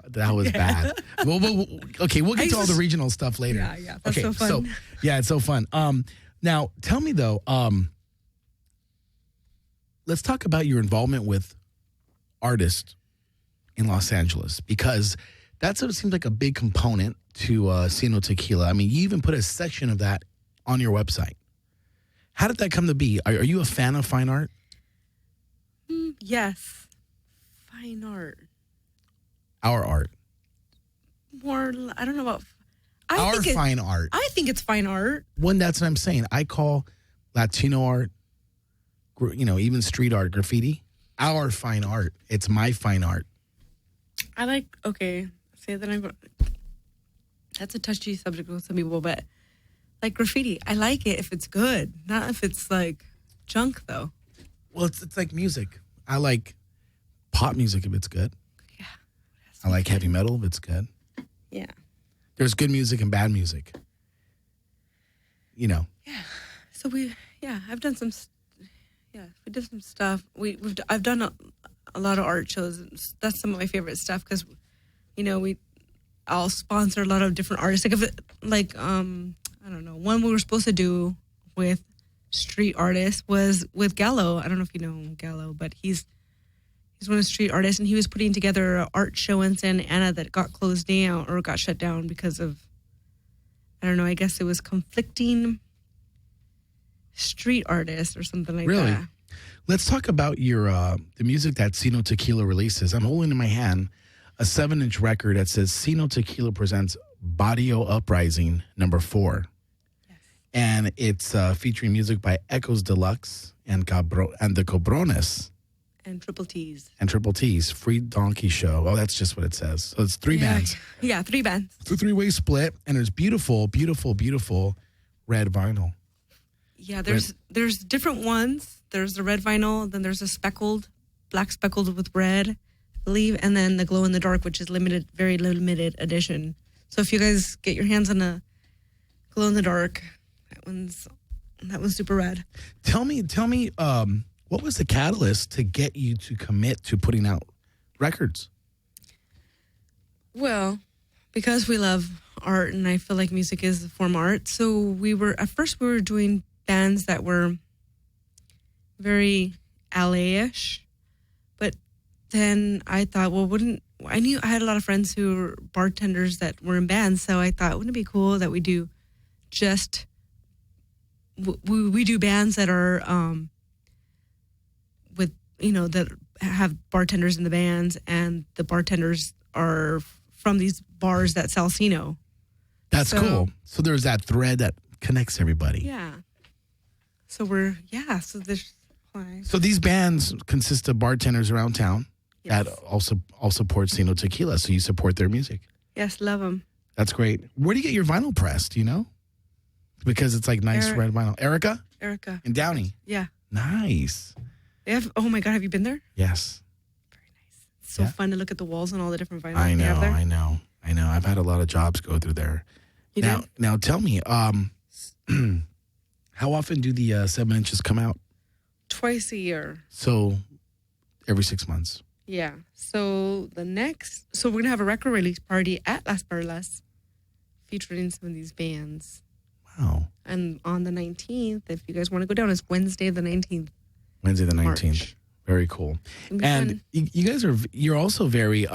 That was bad. Well, okay, we'll get to all the regional stuff later. Yeah, that's so fun. Yeah, it's so fun. Now, tell me though, let's talk about your involvement with artists in Los Angeles, because that's what seems like a big component to Sino Tequila. I mean, you even put a section of that on your website. How did that come to be? Are you a fan of fine art? Yes. Fine art. Our art. More, I don't know about... Our fine art. I think it's fine art. That's what I'm saying. I call Latino art, even street art, graffiti, our fine art. It's my fine art. That's a touchy subject with some people, but like graffiti, I like it if it's good, not if it's like junk though. Well, it's like music. I like pop music if it's good. Yeah. I like heavy metal if it's good. Yeah. There's good music and bad music. Yeah. So I've done some. Yeah, we did some stuff. I've done a lot of art shows. That's some of my favorite stuff because, I'll sponsor a lot of different artists. I don't know. One we were supposed to do with street artists was with Gallo. I don't know if you know Gallo, but he's one of the street artists, and he was putting together an art show in Santa Ana that got closed down or got shut down because of, I don't know, I guess it was conflicting street artists or something like that. Really? Let's talk about your the music that Sino Tequila releases. I'm holding in my hand a 7-inch record that says Sino Tequila presents Barrio Uprising #4. Yes. And it's featuring music by Echoes Deluxe and the Cobrones. And Triple T's. And Triple T's. Free Donkey Show. Oh, that's just what it says. So it's 3 bands. Yeah, 3 bands. It's a 3-way split, and there's beautiful, beautiful, beautiful red vinyl. Yeah, there's different ones. There's the red vinyl, then there's a black speckled with red, I believe, and then the glow in the dark, which is very limited edition. So if you guys get your hands on a glow in the dark, that one's super rad. Tell me, what was the catalyst to get you to commit to putting out records? Well, because we love art, and I feel like music is a form of art. So at first we were doing bands that were very LA-ish, but then I thought, I had a lot of friends who were bartenders that were in bands, so I thought, wouldn't it be cool that we do we do bands that are with that have bartenders in the bands, and the bartenders are from these bars that sell Sino. That's cool. So there's that thread that connects everybody. Yeah. So so there's why. So these bands consist of bartenders around town that also support Sino Tequila, so you support their music. Yes, love them. That's great. Where do you get your vinyl pressed, do you know? Because it's like nice red vinyl. Erica? In Downey? Yeah. Nice. Oh my God, have you been there? Yes. Very nice. It's so fun to look at the walls and all the different vinyls I they have there. I know. I've had a lot of jobs go through there. Now tell me, how often do the 7 inches come out? Twice a year. So every 6 months. Yeah. So we're going to have a record release party at Las Perlas featuring some of these bands. Wow. And on the 19th, if you guys want to go down, it's Wednesday the 19th. Wednesday the 19th. March. Very cool. And you guys you're also very,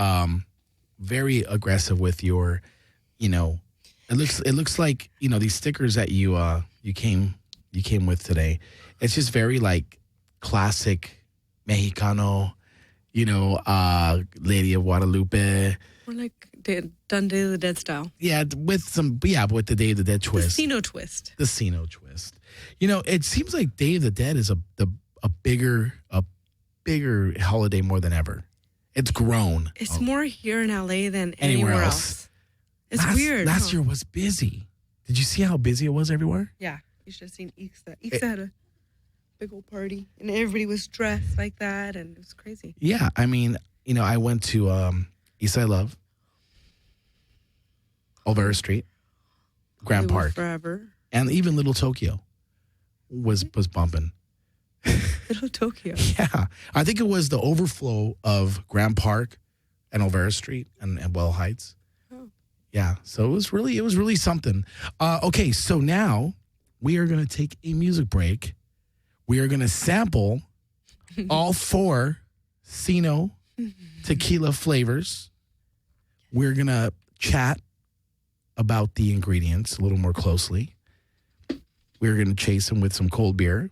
very aggressive with your, it looks like, these stickers that you came with today. It's just very like classic Mexicano, Lady of Guadalupe. Or like done Day of the Dead style. Yeah, with the Day of the Dead twist. The Sino twist. The Sino twist. It seems like Day of the Dead is a bigger holiday more than ever. It's grown. It's more here in LA than anywhere else. It's weird. Last year was busy. Did you see how busy it was everywhere? Yeah. You should have seen Ixa. Ixa had a big old party, and everybody was dressed like that, and it was crazy. Yeah. I mean, I went to East I Love. Olvera Street, Grand Hollywood Park, Forever. and even Little Tokyo was bumping. Little Tokyo. Yeah, I think it was the overflow of Grand Park and Olvera Street and Well Heights. Oh. Yeah, so it was really something. Okay, so now we are going to take a music break. We are going to sample all 4 Sino tequila flavors. We're going to chat about the ingredients a little more closely. We're going to chase them with some cold beer,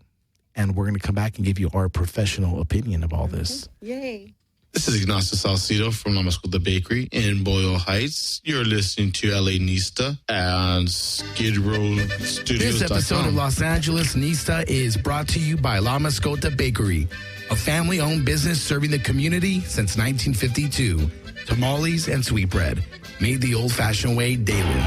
and we're going to come back and give you our professional opinion of all this. Yay. This is Ignacio Salcido from La Mascota Bakery in Boyle Heights. You're listening to LA Nista and Skidrow Studios. This episode of Los Angeles Nista is brought to you by La Mascota Bakery, a family-owned business serving the community since 1952. Tamales and sweetbread, made the old-fashioned way daily.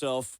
yourself.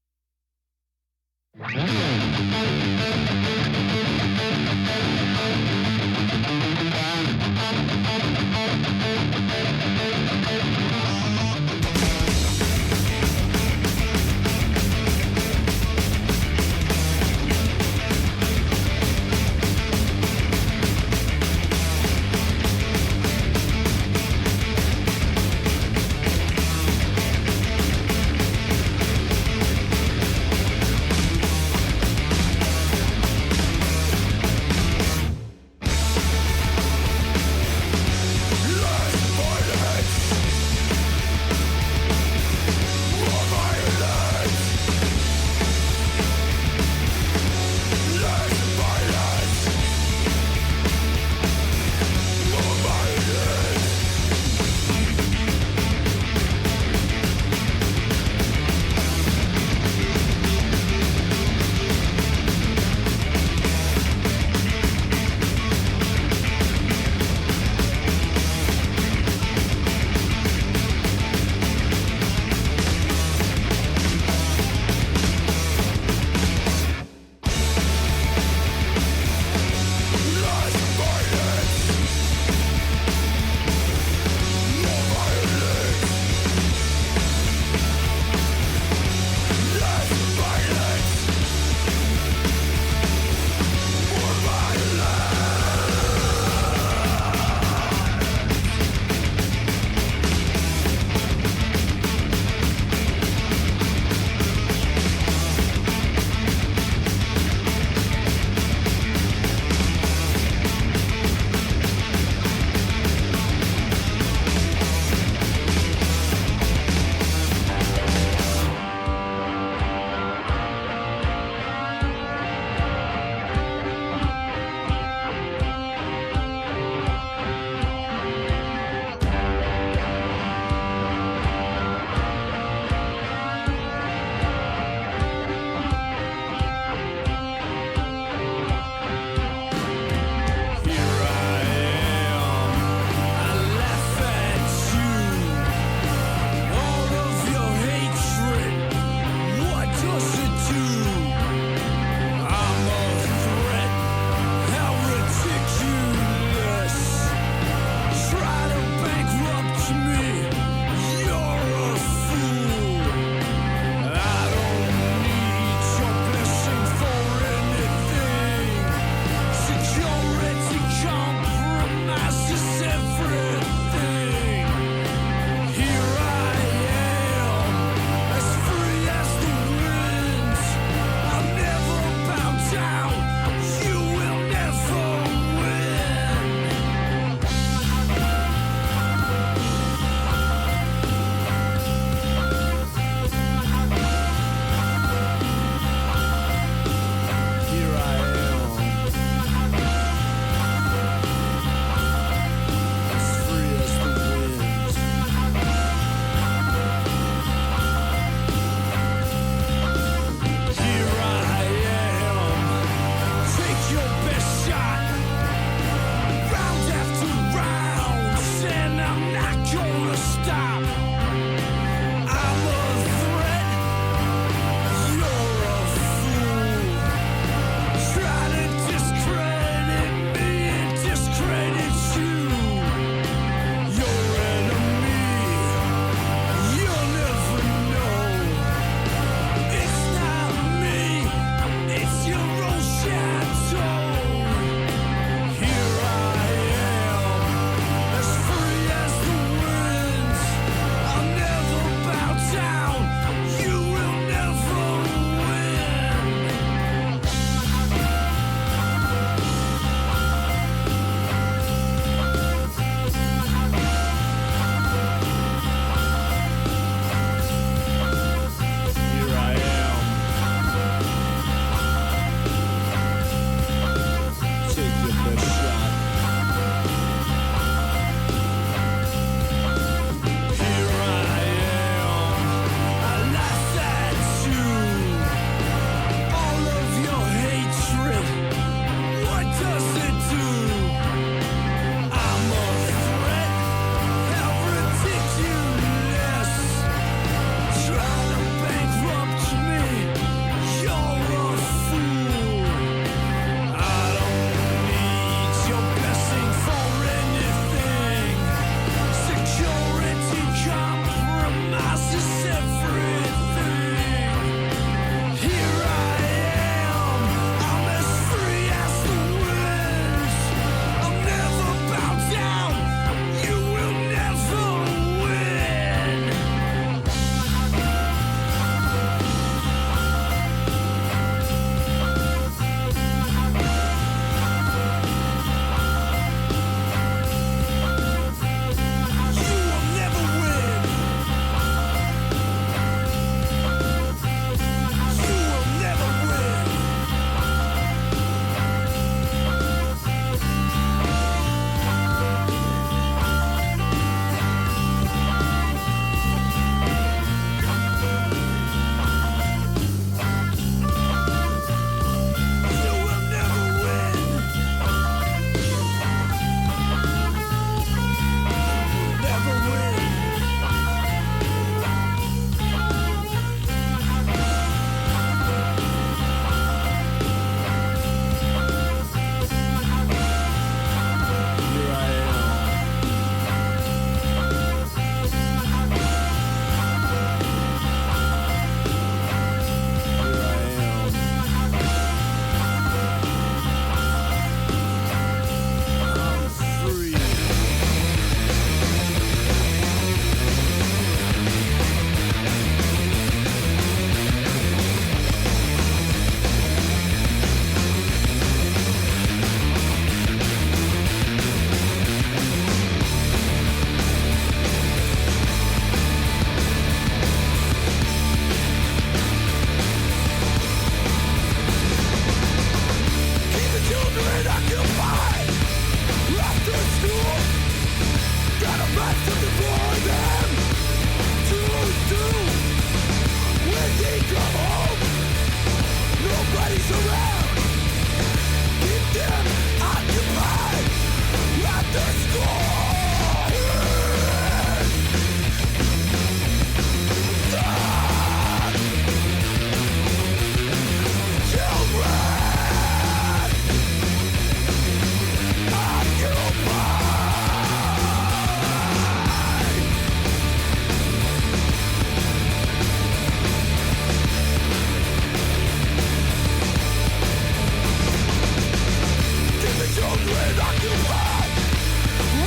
been occupied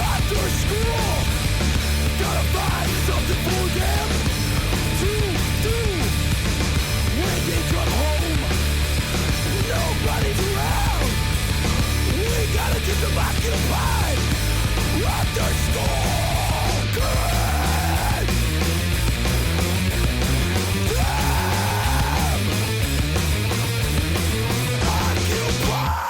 after school. Gotta find something for them to do when they come home. Nobody's around. We gotta get them occupied after school. Good. Them occupied.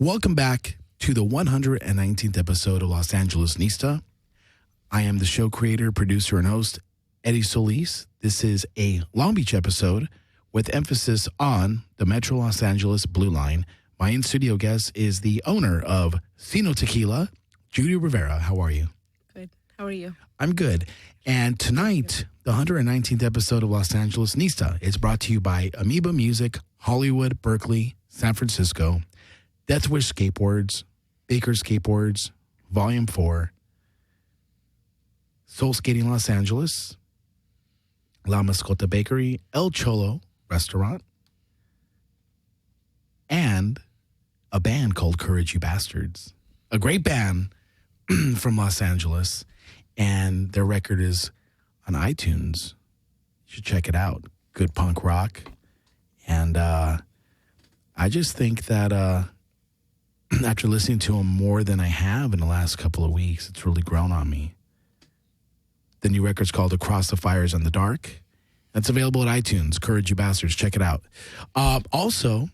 Welcome back to the 119th episode of Los Angeles Nista. I am the show creator, producer, and host, Eddie Solis. This is a Long Beach episode with emphasis on the Metro Los Angeles Blue Line. My in-studio guest is the owner of Sino Tequila, Judy Rivera. How are you? Good. How are you? I'm good. And tonight, the 119th episode of Los Angeles Nista is brought to you by Amoeba Music, Hollywood, Berkeley, San Francisco, Death Wish Skateboards, Baker Skateboards, Volume 4, Soul Skating Los Angeles, La Mascota Bakery, El Cholo Restaurant, and a band called Courage You Bastards. A great band from Los Angeles, and their record is on iTunes. You should check it out. Good punk rock. And I just think that after listening to them more than I have in the last couple of weeks, it's really grown on me. The new record's called Across the Fires in the Dark. It's available at iTunes. Courage You Bastards. Check it out. Also,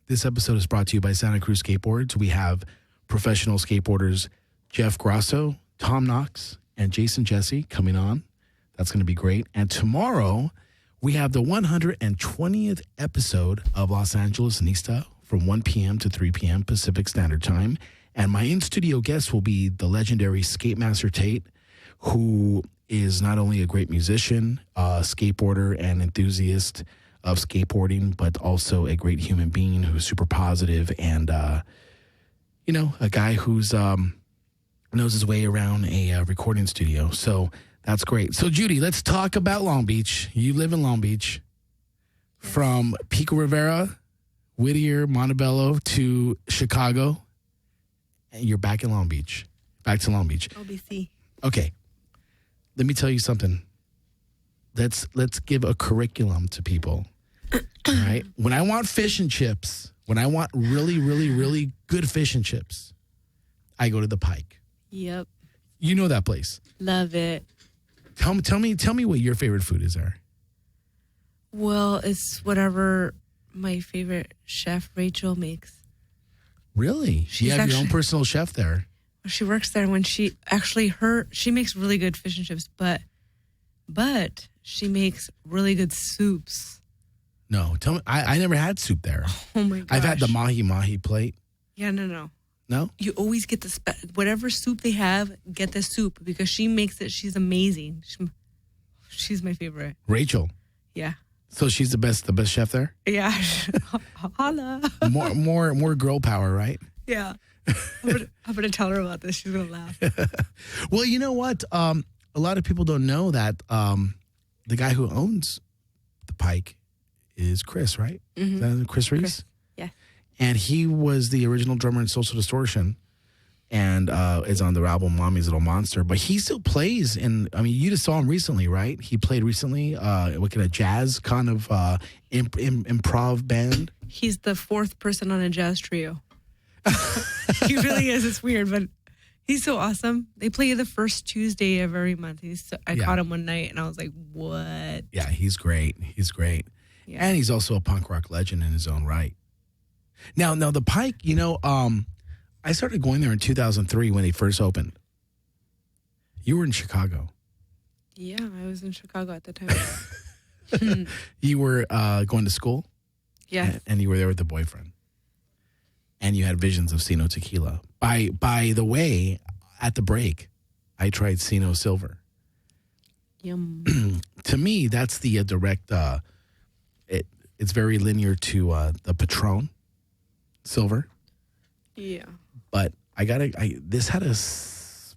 this episode is brought to you by Santa Cruz Skateboards. We have professional skateboarders Jeff Grasso, Tom Knox, and Jason Jesse coming on. That's going to be great. And tomorrow, we have the 120th episode of Los Angeles Nista from 1 p.m. to 3 p.m. Pacific Standard Time. And my in-studio guest will be the legendary Skate Master Tate, who is not only a great musician, skateboarder, and enthusiast of skateboarding, but also a great human being who's super positive and, a guy who's knows his way around a recording studio. So that's great. So, Judy, let's talk about Long Beach. You live in Long Beach. From Pico Rivera, Whittier, Montebello to Chicago. And you're back in Long Beach. Back to Long Beach. LBC. Okay. Let me tell you something. Let's give a curriculum to people. All right? When I want fish and chips, when I want really, really, really good fish and chips, I go to the Pike. Yep. You know that place. Love it. Tell me what your favorite food is there. Well, it's whatever my favorite chef, Rachel, makes. Really? You have your own personal chef there. She works there when she makes really good fish and chips, but she makes really good soups. No, tell me. I never had soup there. Oh my gosh. I've had the mahi plate. Yeah, no. No? You always get whatever soup they have, get the soup because she makes it. She's amazing. She's my favorite. Rachel. Yeah. So she's the best chef there? Yeah. Holla. More girl power, right? Yeah. I'm gonna tell her about this. She's gonna laugh. Well, you know what? A lot of people don't know that the guy who owns the Pike is Chris, right? Mm-hmm. Is that Chris Reese? Chris. Yeah. And he was the original drummer in Social Distortion and is on the album Mommy's Little Monster. But he still plays you just saw him recently, right? He played recently like in a jazz kind of improv band. He's the fourth person on a jazz trio. He really is. It's weird, but he's so awesome. They play the first Tuesday of every month. I caught him one night, and I was like, what? Yeah, he's great. He's great. Yeah. And he's also a punk rock legend in his own right. Now the Pike, I started going there in 2003 when they first opened. You were in Chicago. Yeah, I was in Chicago at the time. You were going to school? Yeah. And you were there with a boyfriend. And you had visions of Sino tequila. By the way, at the break, I tried Sino Silver. Yum. To me, that's the direct, it's very linear to the Patron Silver. Yeah. But this had a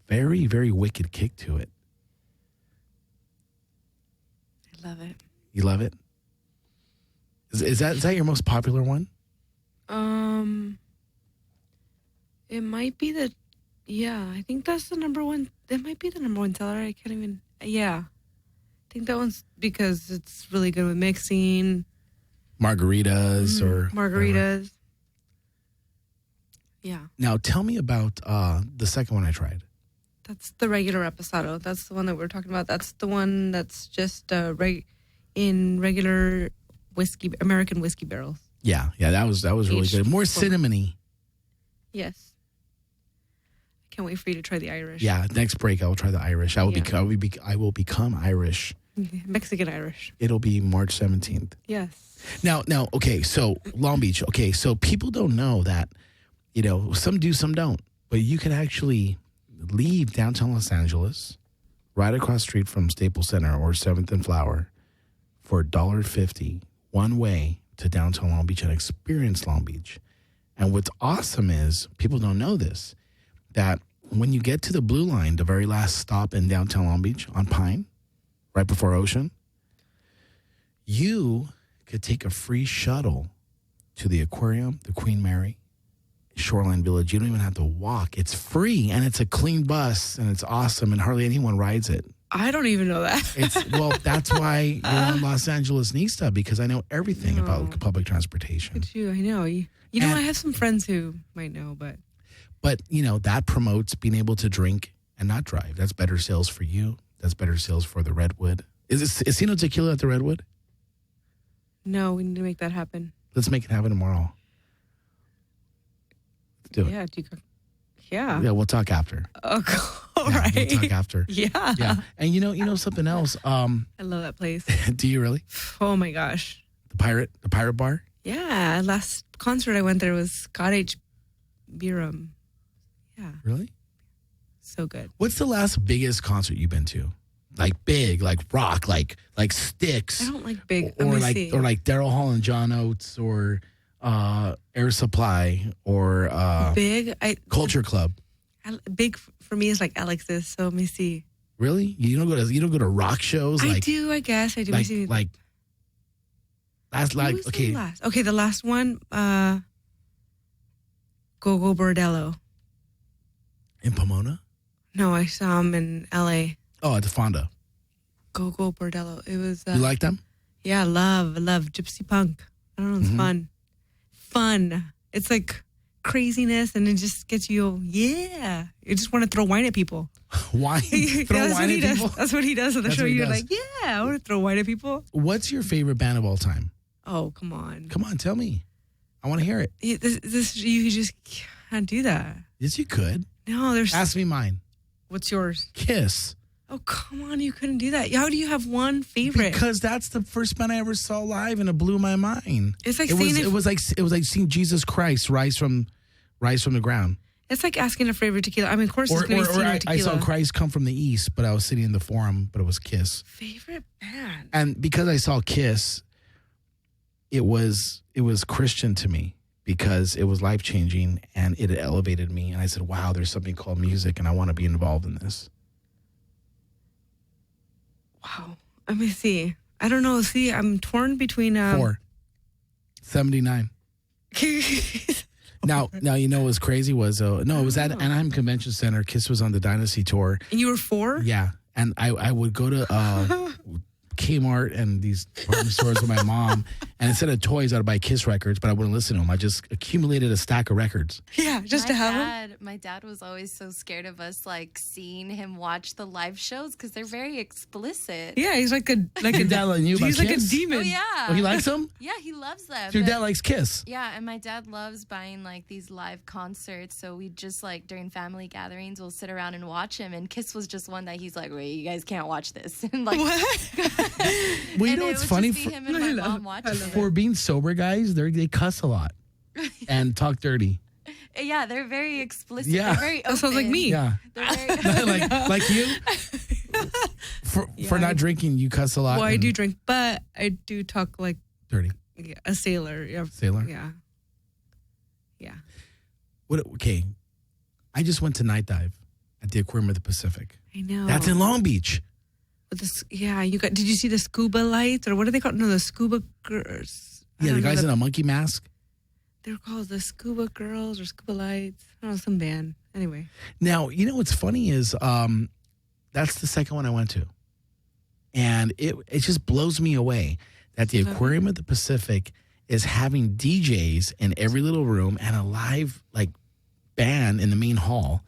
very, very wicked kick to it. I love it. You love it? Is that your most popular one? It might be I think that's the number one. That might be the number one seller. I can't even, I think that one's because it's really good with mixing. Margaritas or... Margaritas. Whatever. Yeah. Now, tell me about the second one I tried. That's the regular Reposado. That's the one that we're talking about. That's the one that's just in regular American whiskey barrels. Yeah, that was really good. More cinnamony. Yes. I can't wait for you to try the Irish. Yeah, next break I will try the Irish. I will become Irish. Mexican Irish. It'll be March 17th. Yes. Now, okay, so Long Beach. Okay, so people don't know that, some do, some don't. But you can actually leave downtown Los Angeles, right across the street from Staples Center or 7th and Flower, for $1.50 one way to downtown Long Beach and experience Long Beach. And what's awesome is, people don't know this, that when you get to the Blue Line, the very last stop in downtown Long Beach on Pine, right before Ocean, you could take a free shuttle to the aquarium, the Queen Mary, Shoreline Village. You don't even have to walk. It's free, and it's a clean bus, and it's awesome, and hardly anyone rides it. I don't even know that. Well, that's why you're on Los Angeles Nista, because I know everything about public transportation. Look at you, I know. You know, I have some friends who might know, but that promotes being able to drink and not drive. That's better sales for you. That's better sales for the Redwood. Is Sino Tequila at the Redwood? No, we need to make that happen. Let's make it happen tomorrow. Do it. Yeah. Yeah. Yeah, we'll talk after. Okay. All right. We'll talk after. Yeah. Yeah. And you know something else? I love that place. Do you really? Oh my gosh. The Pirate Bar? Yeah. Last concert I went there was Scott H. Biram. Yeah. Really? So good. What's the last biggest concert you've been to? Like big, like rock, like Styx. I don't like big. Or like Daryl Hall and John Oates, or Air Supply, or big. Culture Club. Big for me is like Alex's. So let me see. Really? You don't go to rock shows? I do. I guess I do. Like okay. The last one. Go Bordello. In Pomona? No, I saw him in L.A. Oh, at the Fonda. Go Bordello. It was. You like them? Yeah, love Gypsy Punk. I don't know. It's fun. It's like craziness, and it just gets you. Yeah, you just want to throw wine at people. Wine? Throw wine at people? That's what he does on the show. You're like, yeah, I want to throw wine at people. What's your favorite band of all time? Oh, come on. Come on, tell me. I want to hear it. This you just can't do that. Yes, you could. No, there's. Ask me mine. What's yours? Kiss. Oh, come on. You couldn't do that. How do you have one favorite? Because that's the first band I ever saw live, and it blew my mind. It's like it was like seeing Jesus Christ rise from the ground. It's like asking a favorite tequila. I mean, of course, it's going to be Sino Tequila. I saw Christ come from the east, but I was sitting in the Forum, but it was Kiss. Favorite band. And because I saw Kiss, it was Christian to me, because it was life-changing, and it elevated me. And I said, wow, there's something called music, and I want to be involved in this. Wow. Let me see. I don't know. See, I'm torn between... 479. Now, you know what was crazy was, it was at Anaheim Convention Center. Kiss was on the Dynasty Tour. And you were 4? Yeah. And I would go to Kmart and these department stores with my mom, and instead of toys, I'd buy Kiss records, but I wouldn't listen to them. I just accumulated a stack of records. Yeah, just to have them. My dad was always so scared of us, like, seeing him watch the live shows, because they're very explicit. Yeah, he's like a dad letting you he's about like Kiss? a demon. Oh, yeah. Oh, he likes them? Yeah, he loves them. So your dad likes Kiss? Yeah, and my dad loves buying, like, these live concerts, so we just, like, during family gatherings, we'll sit around and watch him, and Kiss was just one that he's like, wait, you guys can't watch this. And, like, what? Well, you know what's funny? For being sober guys, they cuss a lot and talk dirty. Yeah, they're very explicit. Yeah. They're very open. That sounds like me. Yeah. They're very like you? For not drinking, you cuss a lot. Well, I do drink, but I do talk like... Dirty. Yeah, a sailor. Yeah. Sailor? Yeah. Yeah. Okay. I just went to night dive at the Aquarium of the Pacific. I know. That's in Long Beach. Did you see the scuba lights, or what are they called? No, the scuba girls. Yeah, the guys in a monkey mask. They're called the scuba girls or scuba lights. I don't know, some band. Anyway. Now, you know what's funny is that's the second one I went to. And it just blows me away that the Aquarium of the Pacific is having DJs in every little room and a live band in the main hall.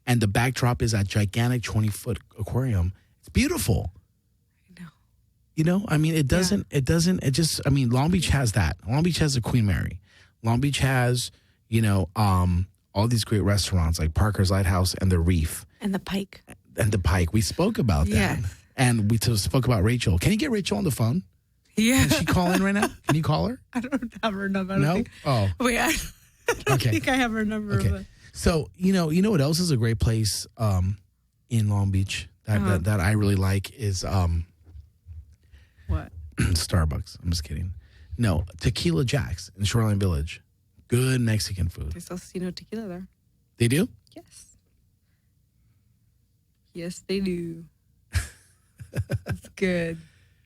And the backdrop is a gigantic 20-foot aquarium. It's beautiful. I know. You know, I mean, Long Beach has that. Long Beach has the Queen Mary. Long Beach has, all these great restaurants like Parker's Lighthouse and the Reef. And the Pike. We spoke about that. Yeah. And we spoke about Rachel. Can you get Rachel on the phone? Yeah. Can she call in right now? Can you call her? I don't have her number. No? Oh. Wait, I don't think I have her number. Okay. But. So, you know what else is a great place in Long Beach that I really like is what? Starbucks. I'm just kidding. No, Tequila Jack's in Shoreline Village. Good Mexican food. They sell Sino Tequila there. They do? Yes. Yes, they do. It's good.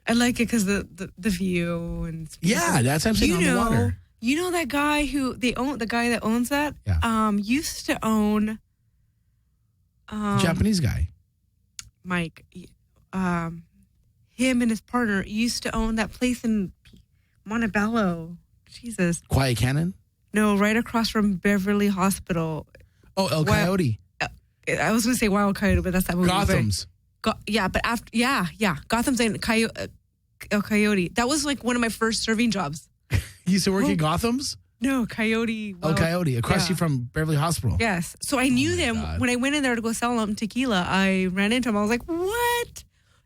I like it because the view and Yeah, that's what I'm saying, on the water. You know that guy the guy that owns that? Yeah. Used to own Japanese guy. Mike. Him and his partner used to own that place in Montebello. Jesus. Quiet Cannon? No, right across from Beverly Hospital. Oh, El Coyote. I was going to say Wild Coyote, but that's that movie. Gotham's. But after, Gotham's and El Coyote. That was like one of my first serving jobs. You used to work at Gotham's? No, Coyote. El Coyote, across you from Beverly Hospital. Yes. So I knew them. God. When I went in there to go sell them tequila, I ran into them. I was like, what?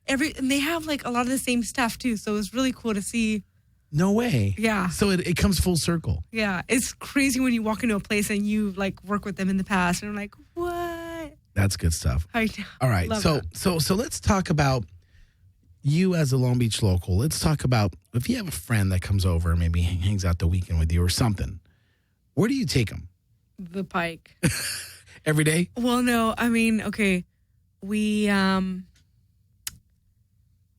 And they have like a lot of the same stuff too. So it was really cool to see. No way. Yeah. So it comes full circle. Yeah. It's crazy when you walk into a place and you like work with them in the past. And I'm like, what? That's good stuff. I know. All right. So let's talk about you as a Long Beach local. Let's talk about if you have a friend that comes over and maybe hangs out the weekend with you or something. Where do you take them? The Pike. Every day? Well, no. I mean, okay. We,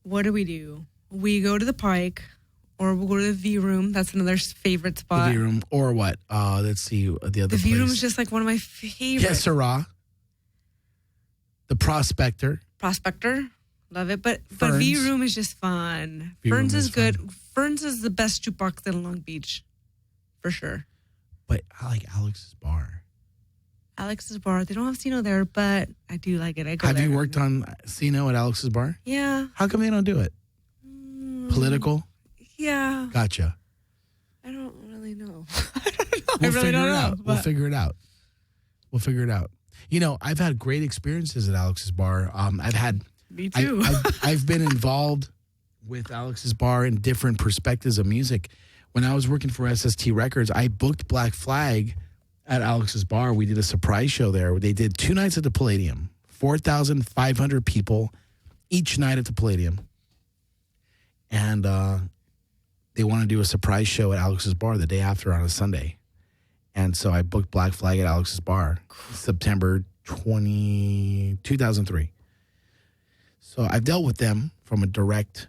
what do? We go to the Pike or we'll go to the V Room. That's another favorite spot. The V Room or what? Let's see the other The place. V Room is just like one of my favorites. Yes, sirrah. The Prospector. Love it. But Ferns. V Room is just fun. V Room Ferns is good. fun. Ferns is the best jukebox in Long Beach. For sure. But I like Alex's Bar. Alex's Bar. They don't have Sino there, but I do like it. I go Have there. you worked on Sino at Alex's Bar? Yeah. How come they don't do it? Political? Yeah. Gotcha. I don't really know. We'll really figure don't it know, out. We'll but- figure it out. You know, I've had great experiences at Alex's Bar. Me too. I've been involved with Alex's Bar in different perspectives of music. When I was working for SST Records, I booked Black Flag at Alex's Bar. We did a surprise show there. They did 2 nights at the Palladium, 4,500 people each night at the Palladium. And they want to do a surprise show at Alex's Bar the day after on a Sunday. And so I booked Black Flag at Alex's Bar, September 2003. So I've dealt with them from a direct,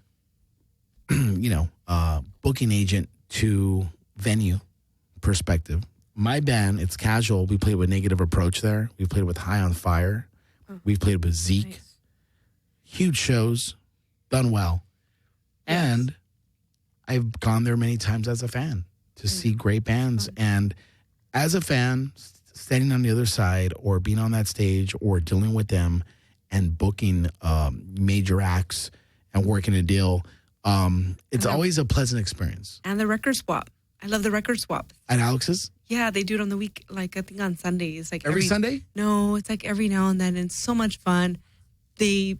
booking agent to venue perspective. My band, it's casual. We played with Negative Approach there. We played with High on Fire. We've played with Zeke. Nice. Huge shows, done well. Yes. And I've gone there many times as a fan to see great bands. And as a fan, standing on the other side or being on that stage or dealing with them and booking major acts and working a deal, it's always a pleasant experience. And the record swap. I love the record swap. At Alex's? Yeah, they do it on the week, like I think on Sundays. Like Every Sunday? No, it's like every now and then. And it's so much fun. They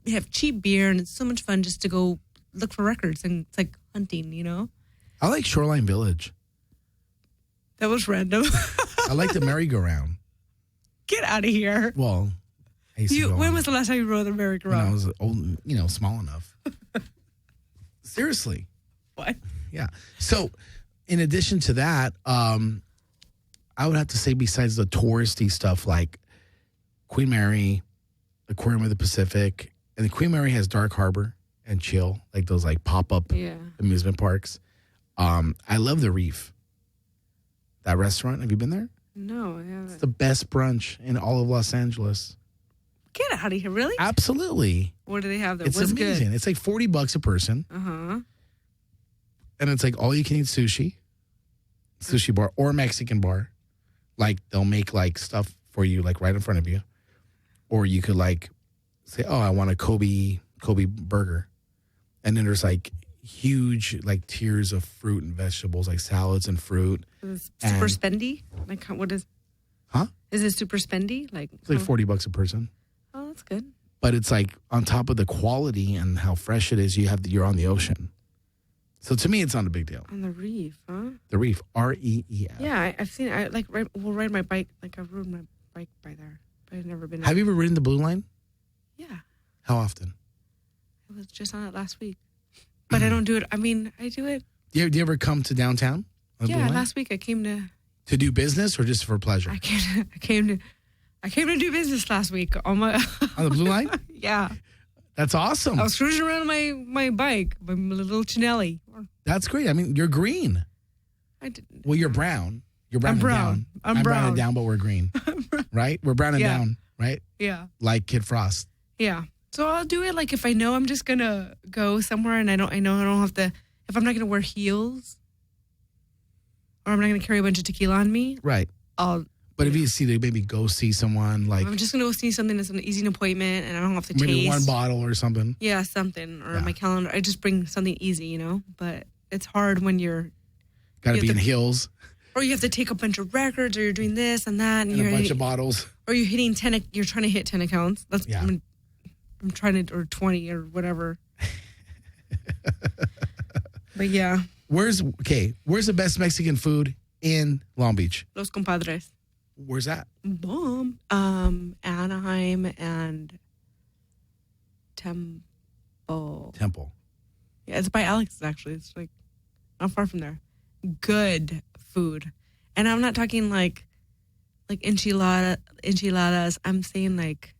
have cheap beer and it's so much fun just to go look for records. And it's like hunting, you know? I like Shoreline Village. That was random. I like the merry-go-round. Get out of here. Well, I used to go When on was the last time you rode the when merry-go-round? I was old, small enough. Seriously. What? Yeah. So, in addition to that, I would have to say besides the touristy stuff like Queen Mary, Aquarium of the Pacific, and the Queen Mary has Dark Harbor and Chill, like those like pop-up amusement parks. I love the Reef. That restaurant, have you been there? No, I It's haven't. the best brunch in all of Los Angeles. Get out of here. Really? Absolutely. What do they have there? It's What's amazing. It's like $40 a person. good? Uh-huh. And it's like all you can eat sushi bar or Mexican bar. Like they'll make like stuff for you like right in front of you. Or you could like say, oh, I want a Kobe burger. And then there's like huge like tiers of fruit and vegetables, like salads and fruit. Is it super spendy? Like what is? Huh? Is it super spendy? Like It's like $40 a person. Oh, that's good. But it's like on top of the quality and how fresh it is, you're on the ocean. So to me, it's not a big deal. On the Reef, huh? The Reef, REEF. Yeah, I've seen. I like will ride my bike. Like I rode my bike by there, but I've never been. Have you ever ridden the Blue Line? Yeah, How often? I was just on it last week, but I don't do it. I mean, I do it. Do you ever come to downtown? on the Blue Yeah, Line? last week I came to. To do business or just for pleasure? I came to do business last week on my. On the Blue Line? Yeah. That's awesome. I was cruising around my bike, my little Chinelli. That's great. I mean, you're green. I didn't. Well, you're brown. You're brown I'm and brown. down. I'm brown and brown. down, but we're green. Right? We're brown and Yeah. down, right? Yeah. Like Kid Frost. Yeah. So I'll do it like if I know I'm just gonna go somewhere and I know I don't have to, if I'm not gonna wear heels or I'm not gonna carry a bunch of tequila on me, Right. But if you see, they maybe go see someone like I'm just gonna go see something that's an easy appointment and I don't have to maybe taste. one bottle or something. Yeah, something. Or Yeah. my calendar. I just bring something easy, you know? But it's hard when you're Got to you be have in to- heels or you have to take a bunch of records or you're doing this and that and and you're a bunch hitting, of bottles. or you're hitting 10 you're trying to hit 10 accounts. That's Yeah. I'm trying to, or 20 or whatever. But yeah, Where's the best Mexican food in Long Beach? Los Compadres. Where's that? Bomb. Anaheim and Temple. Yeah, it's by Alex's actually. It's like not far from there. Good food. And I'm not talking like enchiladas. I'm saying like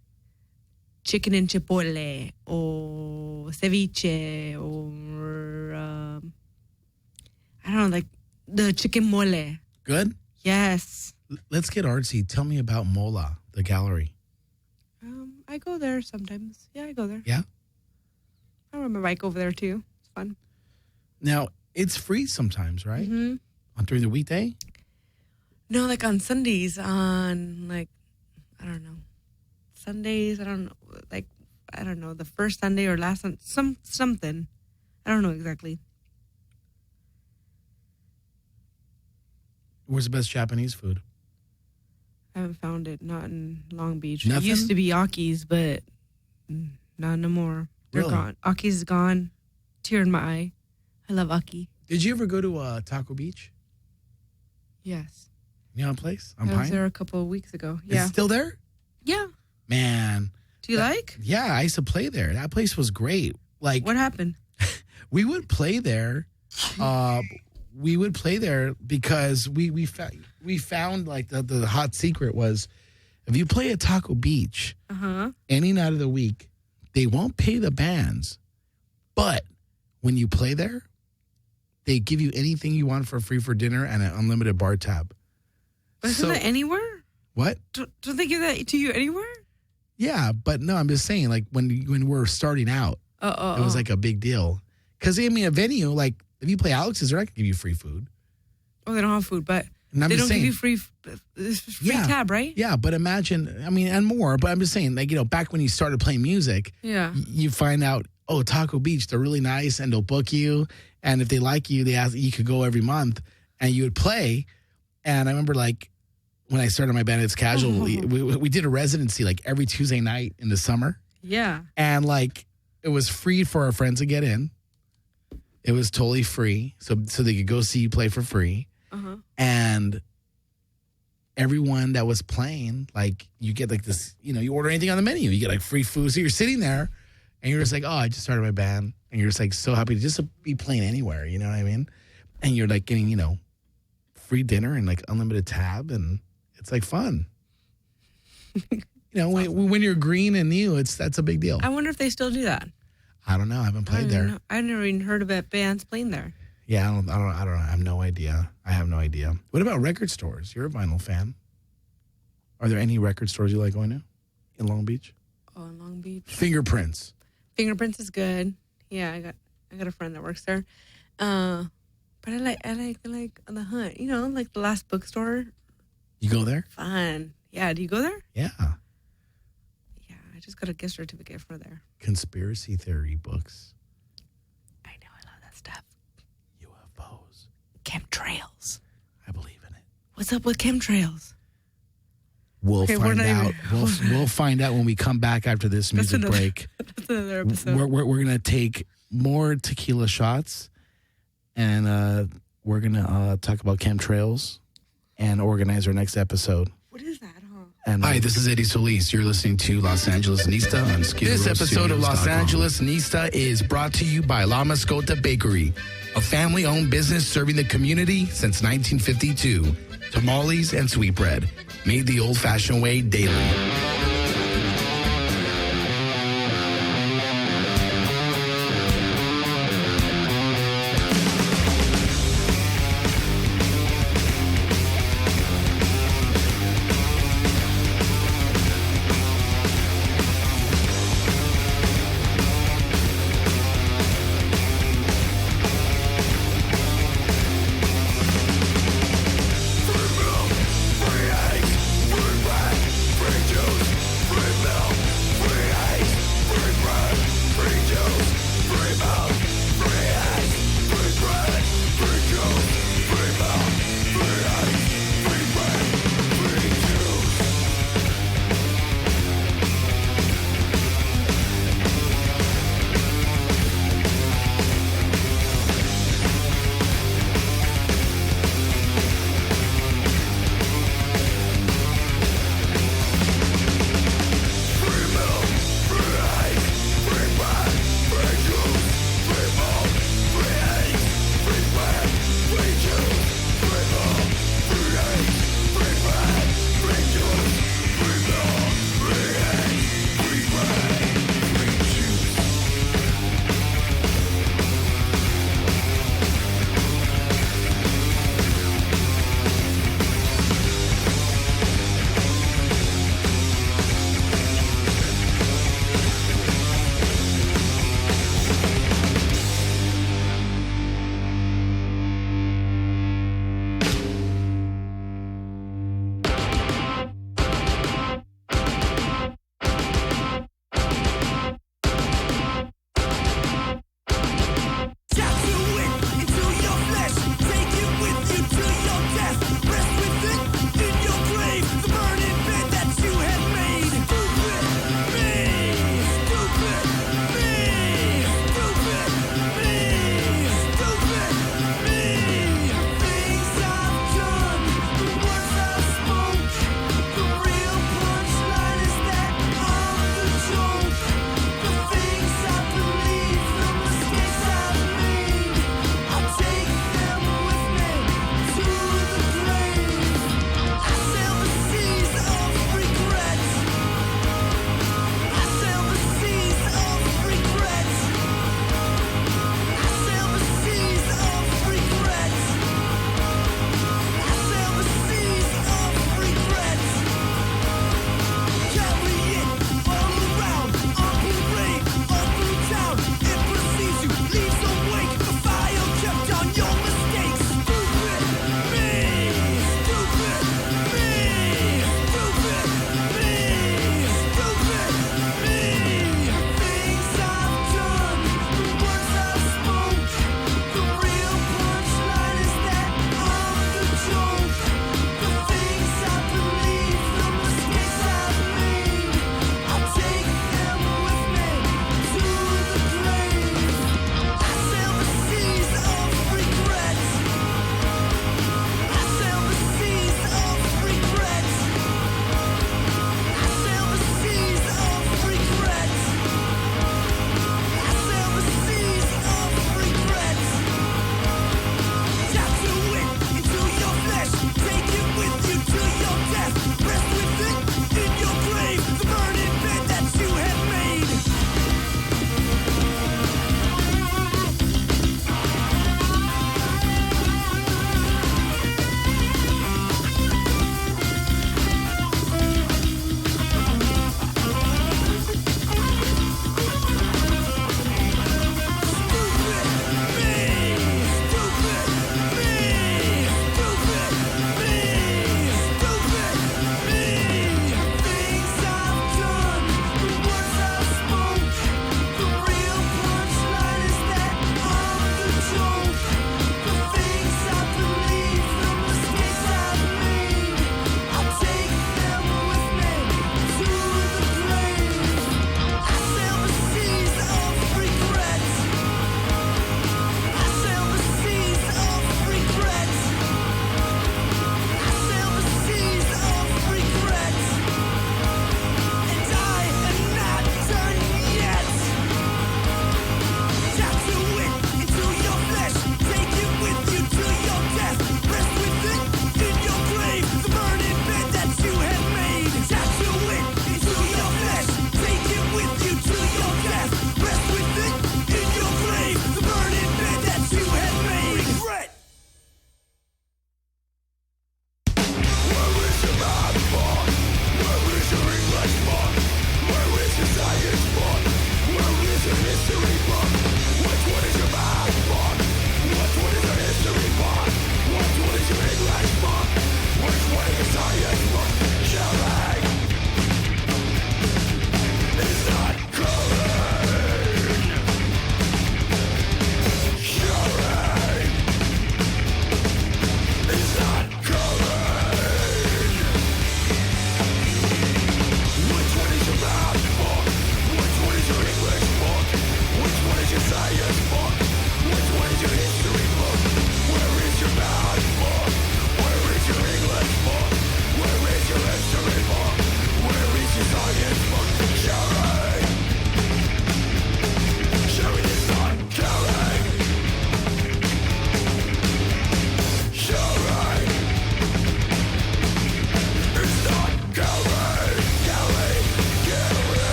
chicken and chipotle or ceviche or I don't know, like the chicken mole. Good? Yes. Let's get artsy. Tell me about Mola, the gallery. I go there sometimes. Yeah, I go there. Yeah? I ride my bike over there too. It's fun. Now, it's free sometimes, right? Mm-hmm. During the weekday? No, like on Sundays, on like, I don't know. Sundays, I don't know. Like, I don't know. The first Sunday or last Sunday, something. I don't know exactly. Where's the best Japanese food? I haven't found it. Not in Long Beach. Nothing? It used to be Aki's, but not no more. They're Really? gone. Aki's is gone. Tear in my eye. I love Aki. Did you ever go to Taco Beach? Yes. You know a place on I was Pine? there a couple of weeks ago. Is Yeah. it still there? Yeah. Man. Do you like? Yeah, I used to play there. That place was great. Like, What happened? we would play there. We would play there because we found like the hot secret was if you play at Taco Beach any night of the week, they won't pay the bands, but when you play there, they give you anything you want for free for dinner and an unlimited bar tab. But isn't that anywhere? What? Don't they give that to you anywhere? Yeah, but no, I'm just saying like when we're starting out, it was like a big deal because I mean a venue like. If you play Alex's, they're not going to give you free food. Oh, they don't have food, but And I'm they just don't saying, give you free tab, right? Yeah, but imagine, I mean, and more, but I'm just saying, like, you know, back when you started playing music, Yeah. you find out, oh, Taco Beach, they're really nice and they'll book you. And if they like you, they ask you could go every month and you would play. And I remember, like, when I started my band, It's Casual, we did a residency, like, every Tuesday night in the summer. Yeah. And, like, it was free for our friends to get in. It was totally free, so they could go see you play for free. And everyone that was playing, like, you get, like, this, you know, you order anything on the menu. You get, like, free food. So you're sitting there, and you're just like, oh, I just started my band. And you're just, like, so happy to just be playing anywhere, you know what I mean? And you're, like, getting, you know, free dinner and, like, unlimited tab, and it's, like, fun. You know, when you're green and new, that's a big deal. I wonder if they still do that. I don't know. I haven't played there. I've never even heard of bands playing there. Yeah, I don't know. I have no idea. What about record stores? You're a vinyl fan. Are there any record stores you like going to in Long Beach? Oh, in Long Beach. Fingerprints. Fingerprints is good. Yeah, I got a friend that works there. But I like The Hunt. You know, like the last bookstore. You go there? Fun. Yeah. Do you go there? Yeah. Yeah. I just got a gift certificate for there. Conspiracy theory books. I know. I love that stuff. UFOs. Chemtrails. I believe in it. What's up with chemtrails? We'll Okay, find we're not out. even- We'll find out when we come back after this music break. That's another episode. We're gonna take more tequila shots, and we're gonna talk about chemtrails and organize our next episode. What is that, huh? Hi, this is Eddie Solis. You're listening to Los Angeles Nista on Skidrow. This episode of Los Angeles Nista is brought to you by La Mascota Bakery, a family-owned business serving the community since 1952. Tamales and sweetbread, made the old-fashioned way daily.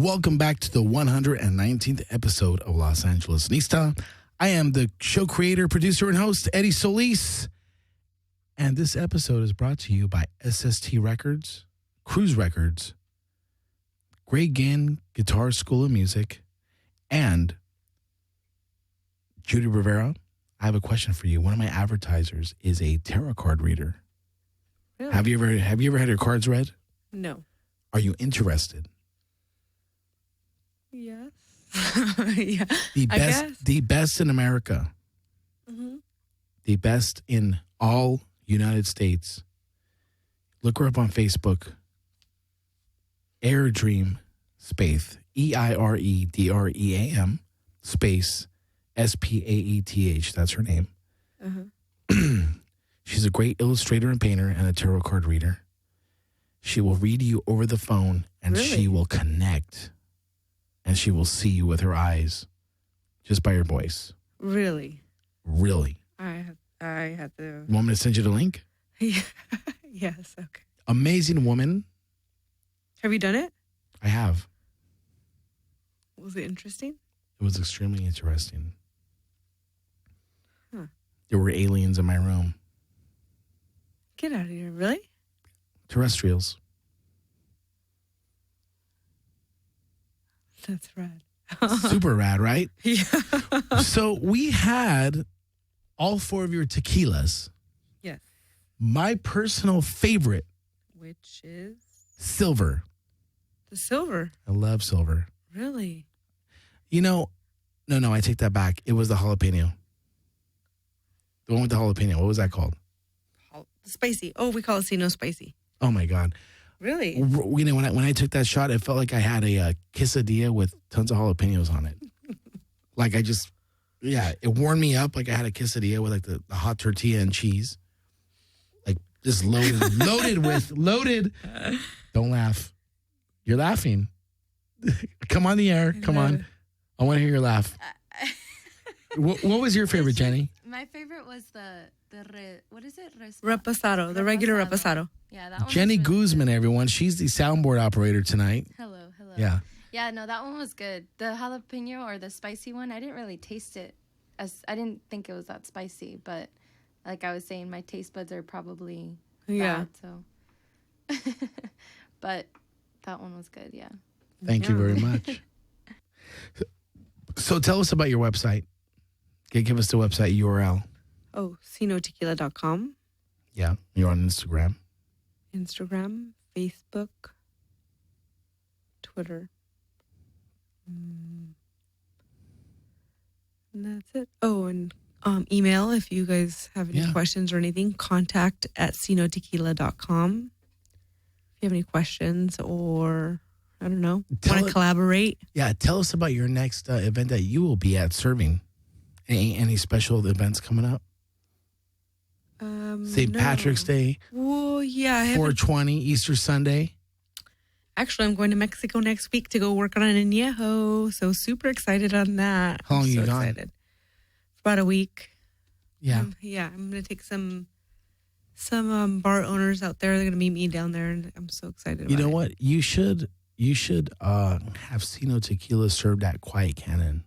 Welcome back to the 119th episode of Los Angeles Nista. I am the show creator, producer, and host, Eddie Solis. And this episode is brought to you by SST Records, Cruise Records, Greg Ginn Guitar School of Music, and Judy Rivera. I have a question for you. One of my advertisers is a tarot card reader. Really? Have you ever had your cards read? No. Are you interested? Yes. Yeah. The best in America. Mm-hmm. The best in all United States. Look her up on Facebook. Airdream space EIREDREAM space SPAETH. That's her name. Uh-huh. She's a great illustrator and painter and a tarot card reader. She will read you over the phone and Really? she will connect. And she will see you with her eyes just by her voice. Really? Really. I have to. You want me to send you the link? Yeah. Yes. Okay. Amazing woman. Have you done it? I have. Was it interesting? It was extremely interesting. Huh. There were aliens in my room. Get out of here. Really? Terrestrials. That's rad. Super rad, right? Yeah. So we had all four of your tequilas. Yes. My personal favorite, Which is silver. the silver. I love silver. Really? You know, no, I take that back. It was the jalapeno. The one with the jalapeno. What was that called? Spicy. Oh, we call it Sino spicy. Oh, my God. Really? You know, when I took that shot, it felt like I had a quesadilla with tons of jalapenos on it. Like it warmed me up like I had a quesadilla with like the hot tortilla and cheese. Like just loaded. Don't laugh. You're laughing. Come on the air. Come on. I want to hear your laugh. What was your favorite, Jenny? My favorite was what is it? Reposado, the regular reposado. Yeah, that one. Jenny was really Guzman, everyone. She's the soundboard operator tonight. Hello. Yeah. Yeah, no, that one was good. The jalapeno or the spicy one, I didn't really taste it. I didn't think it was that spicy, but like I was saying, my taste buds are probably bad, so. But that one was good, yeah. Thank you very much. So tell us about your website. Give us the website URL. Oh, sinotequila.com. Yeah, you're on Instagram. Instagram, Facebook, Twitter. And that's it. Oh, and email if you guys have any questions or anything. Contact at sinotequila.com. If you have any questions or, I don't know, want to collaborate. Yeah, tell us about your next event that you will be at serving. Any special events coming up? St. Patrick's Day. Well, yeah. 420, Easter Sunday. Actually, I'm going to Mexico next week to go work on an añejo. So super excited on that. How long are you gone? Excited. About a week. Yeah. I'm going to take some bar owners out there. They're going to meet me down there, and I'm so excited. You know what? You should have Sino Tequila served at Quiet Cannon.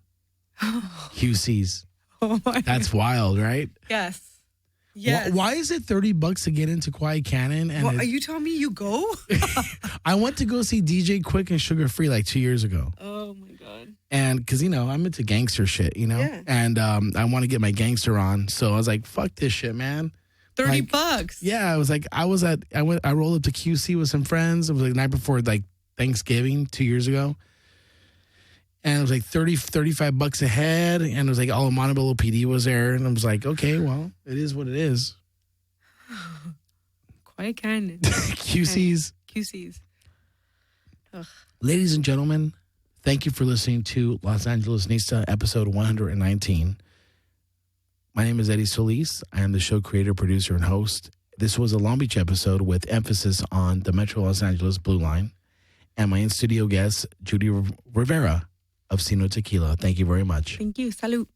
QC's. Oh my! That's wild, right? Yes. Yes. Why is it $30 to get into Quiet Cannon? And are you telling me you go? I went to go see DJ Quick and Sugar Free like 2 years ago. Oh my God. And because, I'm into gangster shit, Yeah. And I want to get my gangster on. So I was like, fuck this shit, man. $30. Yeah. I was like, I rolled up to QC with some friends. It was like the night before like Thanksgiving 2 years ago. And it was like $35 a head. And it was like all of Montebello PD was there. And I was like, okay, well, it is what it is. Quite kind. QC's. Ugh. Ladies and gentlemen, thank you for listening to Los Angeles Nista, episode 119. My name is Eddie Solis. I am the show creator, producer, and host. This was a Long Beach episode with emphasis on the Metro Los Angeles Blue Line. And my in-studio guest, Judy Rivera of Sino Tequila. Thank you very much. Thank you. Salud.